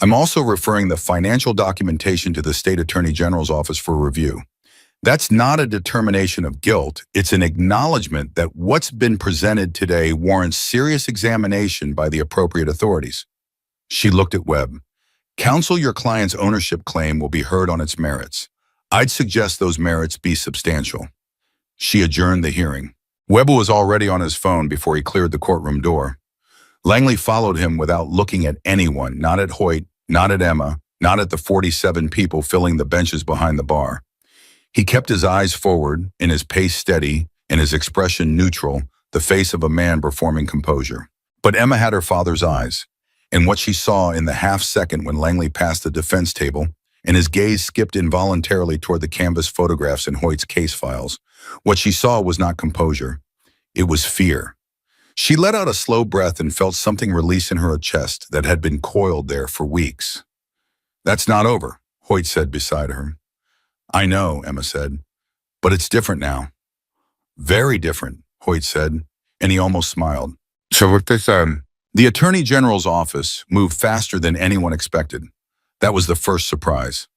"I'm also referring the financial documentation to the State Attorney General's office for review. That's not a determination of guilt. It's an acknowledgement that what's been presented today warrants serious examination by the appropriate authorities." She looked at Webb. "Counsel, your client's ownership claim will be heard on its merits. I'd suggest those merits be substantial." She adjourned the hearing. Webb was already on his phone before he cleared the courtroom door. Langley followed him without looking at anyone, not at Hoyt, not at Emma, not at the 47 people filling the benches behind the bar. He kept his eyes forward, and his pace steady, and his expression neutral, the face of a man performing composure. But Emma had her father's eyes, and what she saw in the half-second when Langley passed the defense table, and his gaze skipped involuntarily toward the canvas photographs in Hoyt's case files, what she saw was not composure. It was fear. She let out a slow breath and felt something release in her chest that had been coiled there for weeks. "That's not over," Hoyt said beside her. "I know," Emma said, "but it's different now." "Very different," Hoyt said, and he almost smiled. So what they said. The Attorney General's office moved faster than anyone expected. That was the first surprise.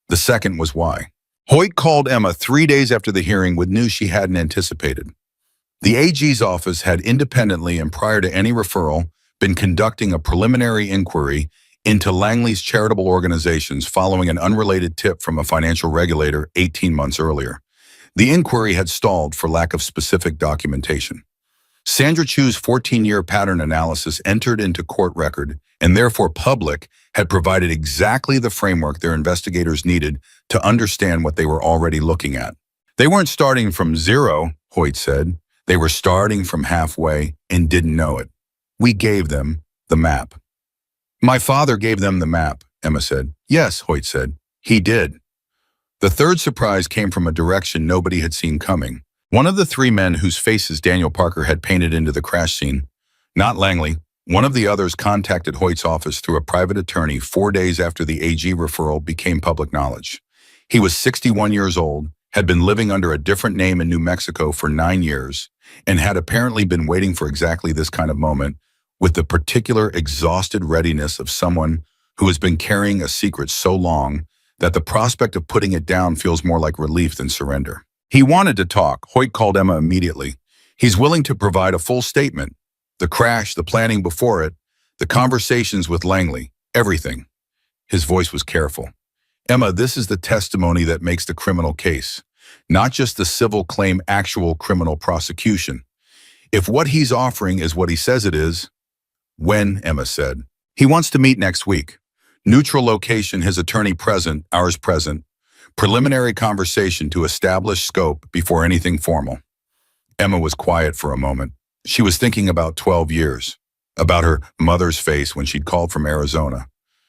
The second was why. Hoyt called Emma 3 days after the hearing with news she hadn't anticipated. The AG's office had independently and prior to any referral been conducting a preliminary inquiry into Langley's charitable organizations following an unrelated tip from a financial regulator 18 months earlier. The inquiry had stalled for lack of specific documentation. Sandra Chu's 14-year pattern analysis entered into court record and therefore public had provided exactly the framework their investigators needed to understand what they were already looking at. They weren't starting from zero, Hoyt said. They were starting from halfway and didn't know it. We gave them the map. My father gave them the map, Emma said. Yes, Hoyt said. He did. The third surprise came from a direction nobody had seen coming. One of the three men whose faces Daniel Parker had painted into the crash scene, not Langley, one of the others contacted Hoyt's office through a private attorney 4 days after the AG referral became public knowledge. He was 61 years old, had been living under a different name in New Mexico for 9 years, and had apparently been waiting for exactly this kind of moment with the particular exhausted readiness of someone who has been carrying a secret so long that the prospect of putting it down feels more like relief than surrender. He wanted to talk. Hoyt called Emma immediately. He's willing to provide a full statement. The crash, the planning before it, the conversations with Langley, everything. His voice was careful. Emma, this is the testimony that makes the criminal case, not just the civil claim, actual criminal prosecution. If what he's offering is what he says it is, when, Emma said. He wants to meet next week. Neutral location, his attorney present, ours present. Preliminary conversation to establish scope before anything formal. Emma was quiet for a moment. She was thinking about 12 years, about her mother's face when she'd called from Arizona,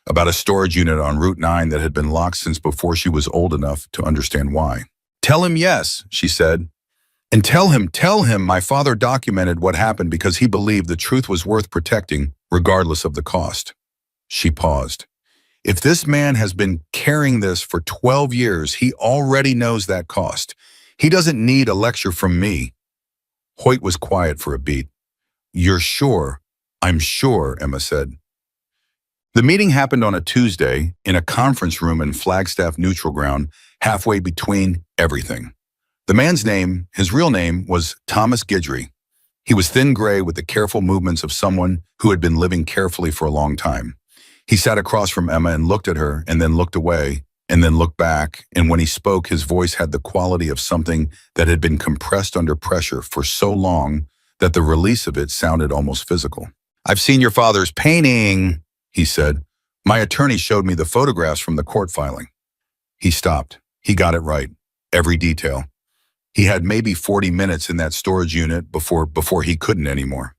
about a storage unit on Route 9 that had been locked since before she was old enough to understand why. Tell him yes, she said. And tell him my father documented what happened because he believed the truth was worth protecting, regardless of the cost. She paused. If this man has been carrying this for 12 years, he already knows that cost. He doesn't need a lecture from me. Hoyt was quiet for a beat. You're sure? I'm sure, Emma said. The meeting happened on a Tuesday in a conference room in Flagstaff Neutral Ground, halfway between everything. The man's name, his real name, was Thomas Guidry. He was thin gray with the careful movements of someone who had been living carefully for a long time. He sat across from Emma and looked at her and then looked away and then looked back, and when he spoke, his voice had the quality of something that had been compressed under pressure for so long that the release of it sounded almost physical. I've seen your father's painting, he said. My attorney showed me the photographs from the court filing. He stopped. He got it right. Every detail. He had maybe 40 minutes in that storage unit before he couldn't anymore.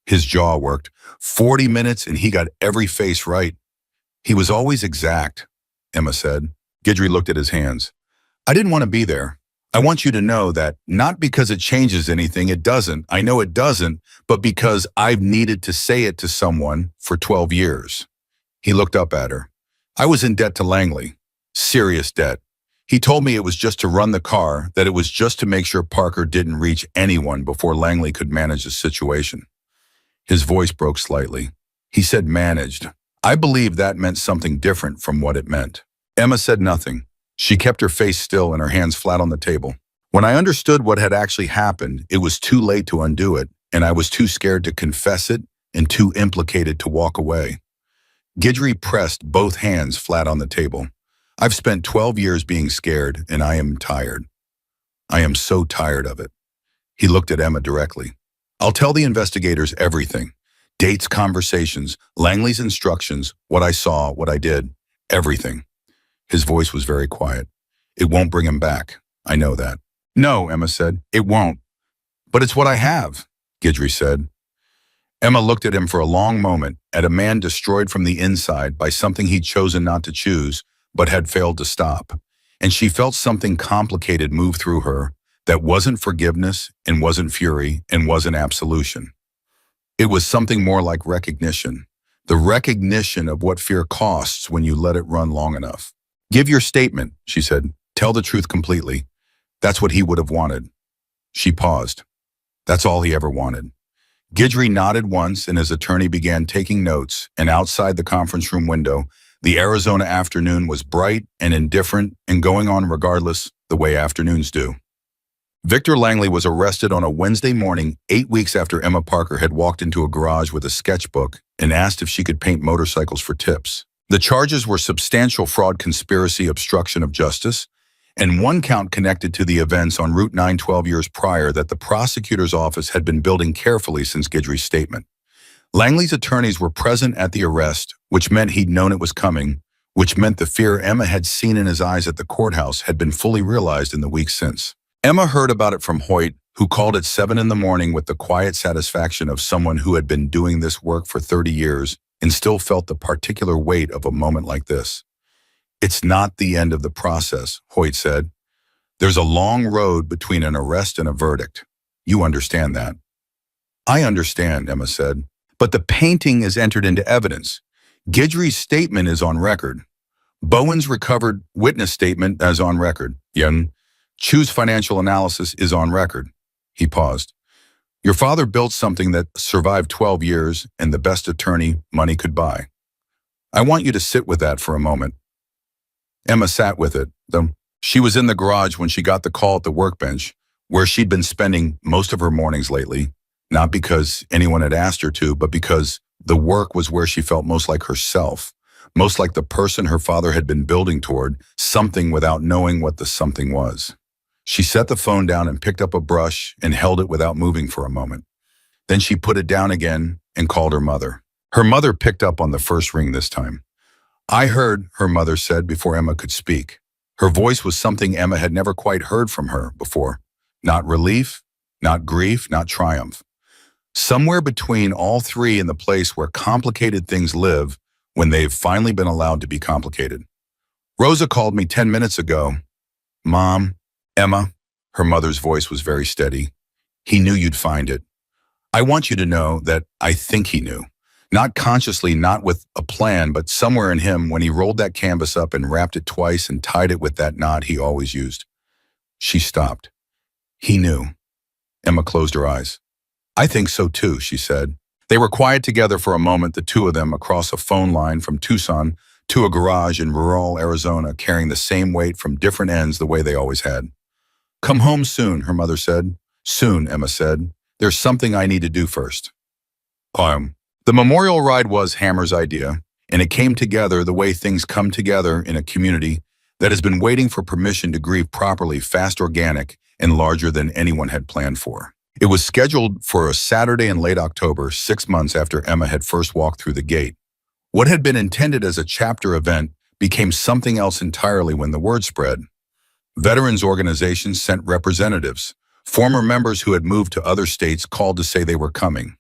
His jaw worked. 40 minutes and he got every face right. He was always exact, Emma said. Guidry looked at his hands. I didn't want to be there. I want you to know that not because it changes anything, it doesn't. I know it doesn't, but because I've needed to say it to someone for 12 years. He looked up at her. I was in debt to Langley. Serious debt. He told me it was just to run the car, that it was just to make sure Parker didn't reach anyone before Langley could manage the situation. His voice broke slightly. He said managed. I believe that meant something different from what it meant. Emma said nothing. She kept her face still and her hands flat on the table. When I understood what had actually happened, it was too late to undo it, and I was too scared to confess it and too implicated to walk away. Guidry pressed both hands flat on the table. I've spent 12 years being scared, and I am tired. I am so tired of it. He looked at Emma directly. I'll tell the investigators everything. Dates, conversations, Langley's instructions, what I saw, what I did, everything. His voice was very quiet. It won't bring him back. I know that. No, Emma said. It won't. But it's what I have, Guidry said. Emma looked at him for a long moment, at a man destroyed from the inside by something he'd chosen not to choose, but had failed to stop. And she felt something complicated move through her that wasn't forgiveness and wasn't fury and wasn't absolution. It was something more like recognition, the recognition of what fear costs when you let it run long enough. Give your statement, she said. Tell the truth completely. That's what he would have wanted. She paused. That's all he ever wanted. Guidry nodded once and his attorney began taking notes, and outside the conference room window, the Arizona afternoon was bright and indifferent and going on regardless, the way afternoons do. Victor Langley was arrested on a Wednesday morning 8 weeks after Emma Parker had walked into a garage with a sketchbook and asked if she could paint motorcycles for tips. The charges were substantial fraud, conspiracy, obstruction of justice, and one count connected to the events on Route 9 12 years prior that the prosecutor's office had been building carefully since Guidry's statement. Langley's attorneys were present at the arrest, which meant he'd known it was coming, which meant the fear Emma had seen in his eyes at the courthouse had been fully realized in the weeks since. Emma heard about it from Hoyt, who called at 7 in the morning with the quiet satisfaction of someone who had been doing this work for 30 years and still felt the particular weight of a moment like this. It's not the end of the process, Hoyt said. There's a long road between an arrest and a verdict. You understand that. I understand, Emma said. But the painting is entered into evidence. Guidry's statement is on record. Bowen's recovered witness statement is on record. Yen, Chu's financial analysis is on record. He paused. Your father built something that survived 12 years and the best attorney money could buy. I want you to sit with that for a moment. Emma sat with it, though. She was in the garage when she got the call at the workbench, where she'd been spending most of her mornings lately, not because anyone had asked her to, but because the work was where she felt most like herself, most like the person her father had been building toward, something without knowing what the something was. She set the phone down and picked up a brush and held it without moving for a moment. Then she put it down again and called her mother. Her mother picked up on the first ring this time. I heard, her mother said before Emma could speak. Her voice was something Emma had never quite heard from her before. Not relief, not grief, not triumph. Somewhere between all three in the place where complicated things live when they've finally been allowed to be complicated. Rosa called me 10 minutes ago. Mom, Emma, her mother's voice was very steady. He knew you'd find it. I want you to know that I think he knew. Not consciously, not with a plan, but somewhere in him when he rolled that canvas up and wrapped it twice and tied it with that knot he always used. She stopped. He knew. Emma closed her eyes. I think so too, she said. They were quiet together for a moment, the two of them across a phone line from Tucson to a garage in rural Arizona, carrying the same weight from different ends the way they always had. Come home soon, her mother said. Soon, Emma said. There's something I need to do first. The memorial ride was Hammer's idea, and it came together the way things come together in a community that has been waiting for permission to grieve properly, fast, organic, and larger than anyone had planned for. It was scheduled for a Saturday in late October, 6 months after Emma had first walked through the gate. What had been intended as a chapter event became something else entirely when the word spread. Veterans organizations sent representatives. Former members who had moved to other states called to say they were coming.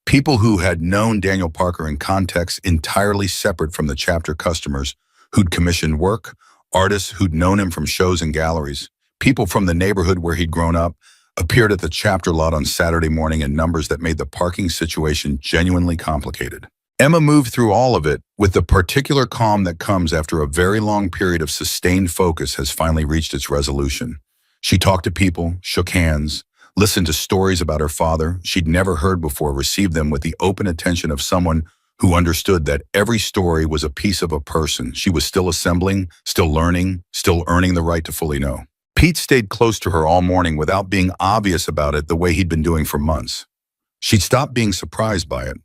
People who had known Daniel Parker in contexts entirely separate from the chapter customers who'd commissioned work, artists who'd known him from shows and galleries, people from the neighborhood where he'd grown up, appeared at the chapter lot on Saturday morning in numbers that made the parking situation genuinely complicated. Emma moved through all of it with the particular calm that comes after a very long period of sustained focus has finally reached its resolution. She talked to people, shook hands, listened to stories about her father she'd never heard before, received them with the open attention of someone who understood that every story was a piece of a person she was still assembling, still learning, still earning the right to fully know. Pete stayed close to her all morning without being obvious about it the way he'd been doing for months. She'd stopped being surprised by it.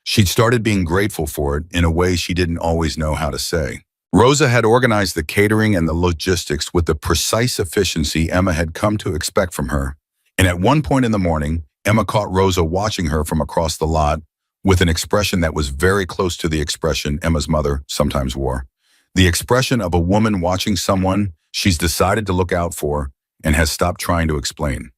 She'd started being grateful for it in a way she didn't always know how to say. Rosa had organized the catering and the logistics with the precise efficiency Emma had come to expect from her. And at one point in the morning, Emma caught Rosa watching her from across the lot with an expression that was very close to the expression Emma's mother sometimes wore. The expression of a woman watching someone she's decided to look out for and has stopped trying to explain.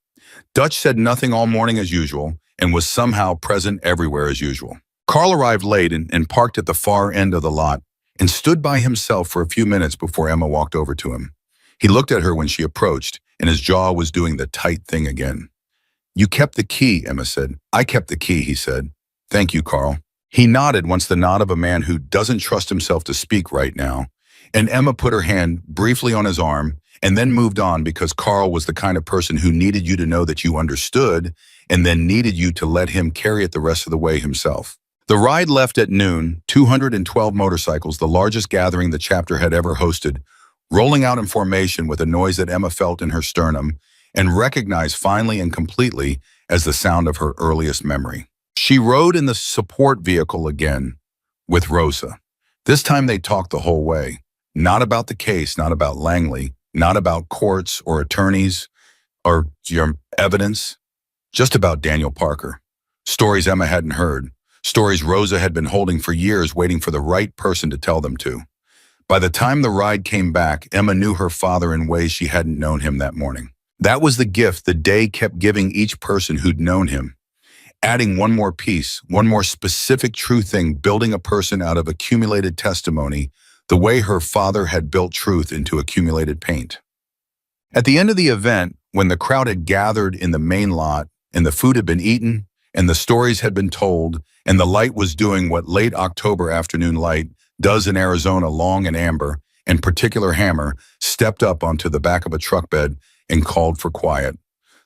Dutch said nothing all morning as usual and was somehow present everywhere as usual. Carl arrived late and parked at the far end of the lot and stood by himself for a few minutes before Emma walked over to him. He looked at her when she approached, and his jaw was doing the tight thing again. You kept the key, Emma said. I kept the key, he said. Thank you, Carl. He nodded once, the nod of a man who doesn't trust himself to speak right now, and Emma put her hand briefly on his arm and then moved on because Carl was the kind of person who needed you to know that you understood and then needed you to let him carry it the rest of the way himself. The ride left at noon, 212 motorcycles, the largest gathering the chapter had ever hosted, rolling out in formation with a noise that Emma felt in her sternum and recognized finally and completely as the sound of her earliest memory. She rode in the support vehicle again with Rosa. This time they talked the whole way. Not about the case, not about Langley, not about courts or attorneys or evidence, just about Daniel Parker. Stories Emma hadn't heard, stories Rosa had been holding for years, waiting for the right person to tell them to. By the time the ride came back, Emma knew her father in ways she hadn't known him that morning. That was the gift the day kept giving each person who'd known him. adding one more piece, one more specific true thing, building a person out of accumulated testimony, the way her father had built truth into accumulated paint. At the end of the event, when the crowd had gathered in the main lot and the food had been eaten and the stories had been told and the light was doing what late October afternoon light does in Arizona, long and amber, and particular Hammer stepped up onto the back of a truck bed and called for quiet.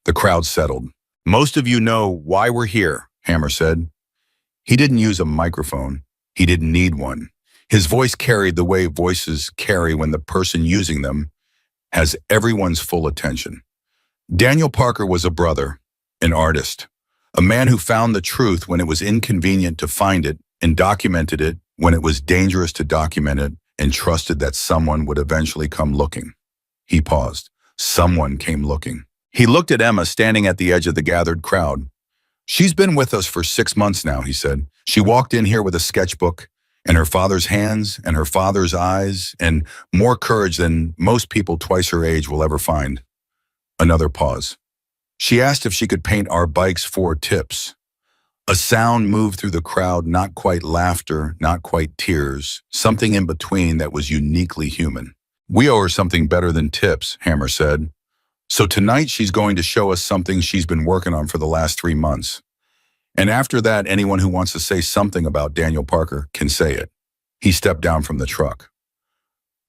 The crowd settled. "Most of you know why we're here," Hammer said. He didn't use a microphone. He didn't need one. His voice carried the way voices carry when the person using them has everyone's full attention. Daniel Parker was a brother, an artist, a man who found the truth when it was inconvenient to find it and documented it when it was dangerous to document it and trusted that someone would eventually come looking. He paused. Someone came looking. He looked at Emma standing at the edge of the gathered crowd. "She's been with us for 6 months now," he said. "She walked in here with a sketchbook and her father's hands and her father's eyes and more courage than most people twice her age will ever find." Another pause. "She asked if she could paint our bikes 4 tips." A sound moved through the crowd, not quite laughter, not quite tears, something in between that was uniquely human. "We owe her something better than tips," Hammer said. "So tonight she's going to show us something she's been working on for the last 3 months. And after that, anyone who wants to say something about Daniel Parker can say it." He stepped down from the truck.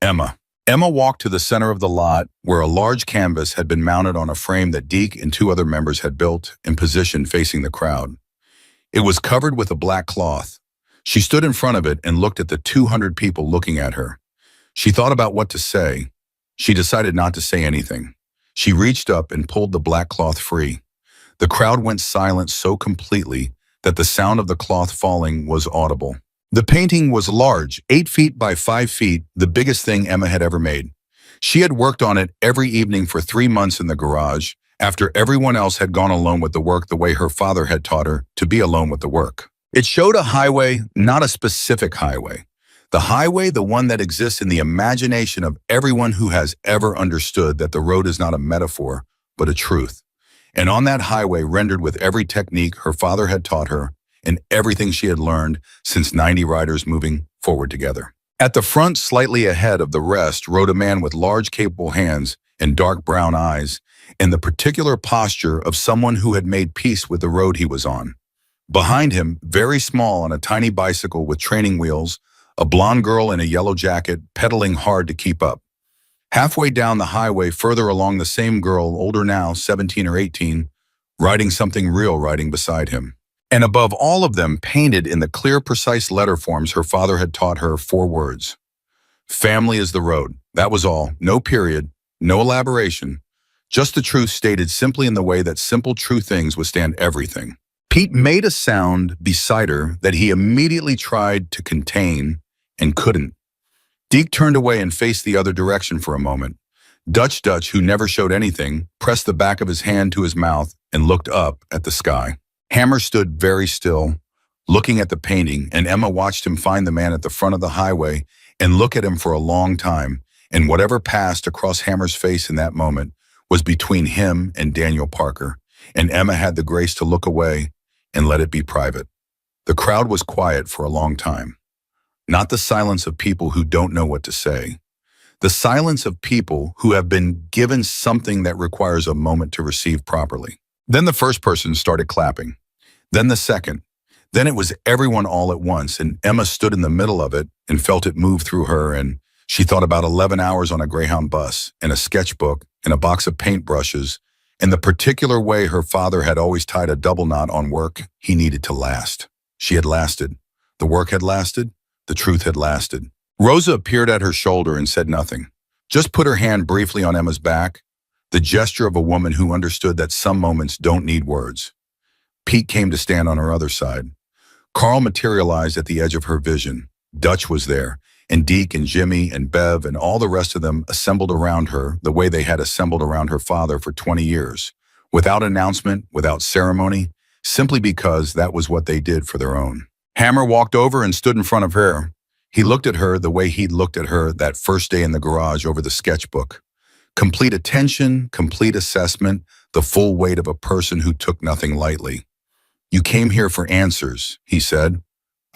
Emma. Emma walked to the center of the lot where a large canvas had been mounted on a frame that Deke and 2 other members had built and positioned facing the crowd. It was covered with a black cloth. She stood in front of it and looked at the 200 people looking at her. She thought about what to say. She decided not to say anything. She reached up and pulled the black cloth free. The crowd went silent so completely that the sound of the cloth falling was audible. The painting was large, 8 feet by 5 feet, the biggest thing Emma had ever made. She had worked on it every evening for 3 months in the garage, after everyone else had gone alone with the work the way her father had taught her to be alone with the work. It showed a highway, not a specific highway. The highway, the one that exists in the imagination of everyone who has ever understood that the road is not a metaphor, but a truth. And on that highway, rendered with every technique her father had taught her and everything she had learned since 90 riders moving forward together. At the front, slightly ahead of the rest, rode a man with large, capable hands and dark brown eyes, and the particular posture of someone who had made peace with the road he was on. Behind him, very small on a tiny bicycle with training wheels, a blonde girl in a yellow jacket pedaling hard to keep up. Halfway down the highway, further along, the same girl, older now, 17 or 18, riding something real riding beside him. And above all of them, painted in the clear, precise letter forms her father had taught her, 4 words. Family is the road. That was all. No period, no elaboration. Just the truth stated simply in the way that simple, true things withstand everything. Pete made a sound beside her that he immediately tried to contain and couldn't. Deke turned away and faced the other direction for a moment. Dutch, who never showed anything, pressed the back of his hand to his mouth and looked up at the sky. Hammer stood very still, looking at the painting, and Emma watched him find the man at the front of the highway and look at him for a long time, and whatever passed across Hammer's face in that moment was between him and Daniel Parker, and Emma had the grace to look away and let it be private. The crowd was quiet for a long time. Not the silence of people who don't know what to say. The silence of people who have been given something that requires a moment to receive properly. Then the first person started clapping. Then the second. Then it was everyone all at once, and Emma stood in the middle of it and felt it move through her, and she thought about 11 hours on a Greyhound bus, and a sketchbook, and a box of paintbrushes, and the particular way her father had always tied a double knot on work he needed to last. She had lasted. The work had lasted. The truth had lasted. Rosa appeared at her shoulder and said nothing. Just put her hand briefly on Emma's back, the gesture of a woman who understood that some moments don't need words. Pete came to stand on her other side. Carl materialized at the edge of her vision. Dutch was there, and Deke and Jimmy and Bev and all the rest of them assembled around her the way they had assembled around her father for 20 years, without announcement, without ceremony, simply because that was what they did for their own. Hammer walked over and stood in front of her. He looked at her the way he'd looked at her that first day in the garage over the sketchbook. Complete attention, complete assessment, the full weight of a person who took nothing lightly. You came here for answers, he said.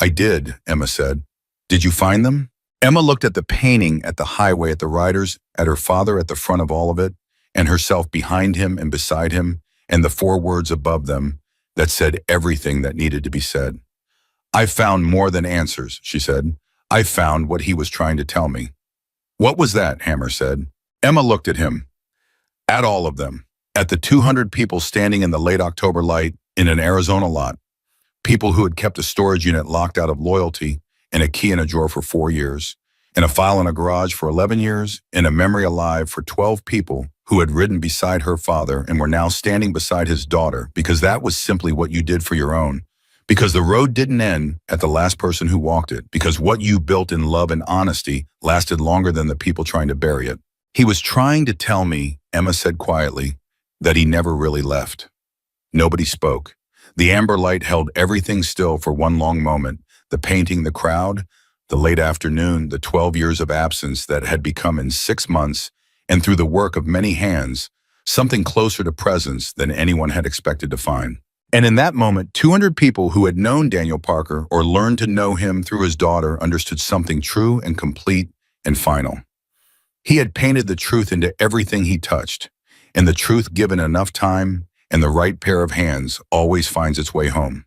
I did, Emma said. Did you find them? Emma looked at the painting at the highway, at the riders, at her father at the front of all of it, and herself behind him and beside him, and the four words above them that said everything that needed to be said. I found more than answers, she said. I found what he was trying to tell me. What was that? Hammer said. Emma looked at him. At all of them. At the 200 people standing in the late October light in an Arizona lot. People who had kept a storage unit locked out of loyalty and a key in a drawer for 4 years, and a file in a garage for 11 years, and a memory alive for 12 people who had ridden beside her father and were now standing beside his daughter, because that was simply what you did for your own. Because the road didn't end at the last person who walked it, because what you built in love and honesty lasted longer than the people trying to bury it. He was trying to tell me, Emma said quietly, that he never really left. Nobody spoke. The amber light held everything still for one long moment, the painting, the crowd, the late afternoon, the 12 years of absence that had become in 6 months, and through the work of many hands, something closer to presence than anyone had expected to find. And in that moment, 200 people who had known Daniel Parker or learned to know him through his daughter understood something true and complete and final. He had painted the truth into everything he touched, and the truth given enough time and the right pair of hands always finds its way home.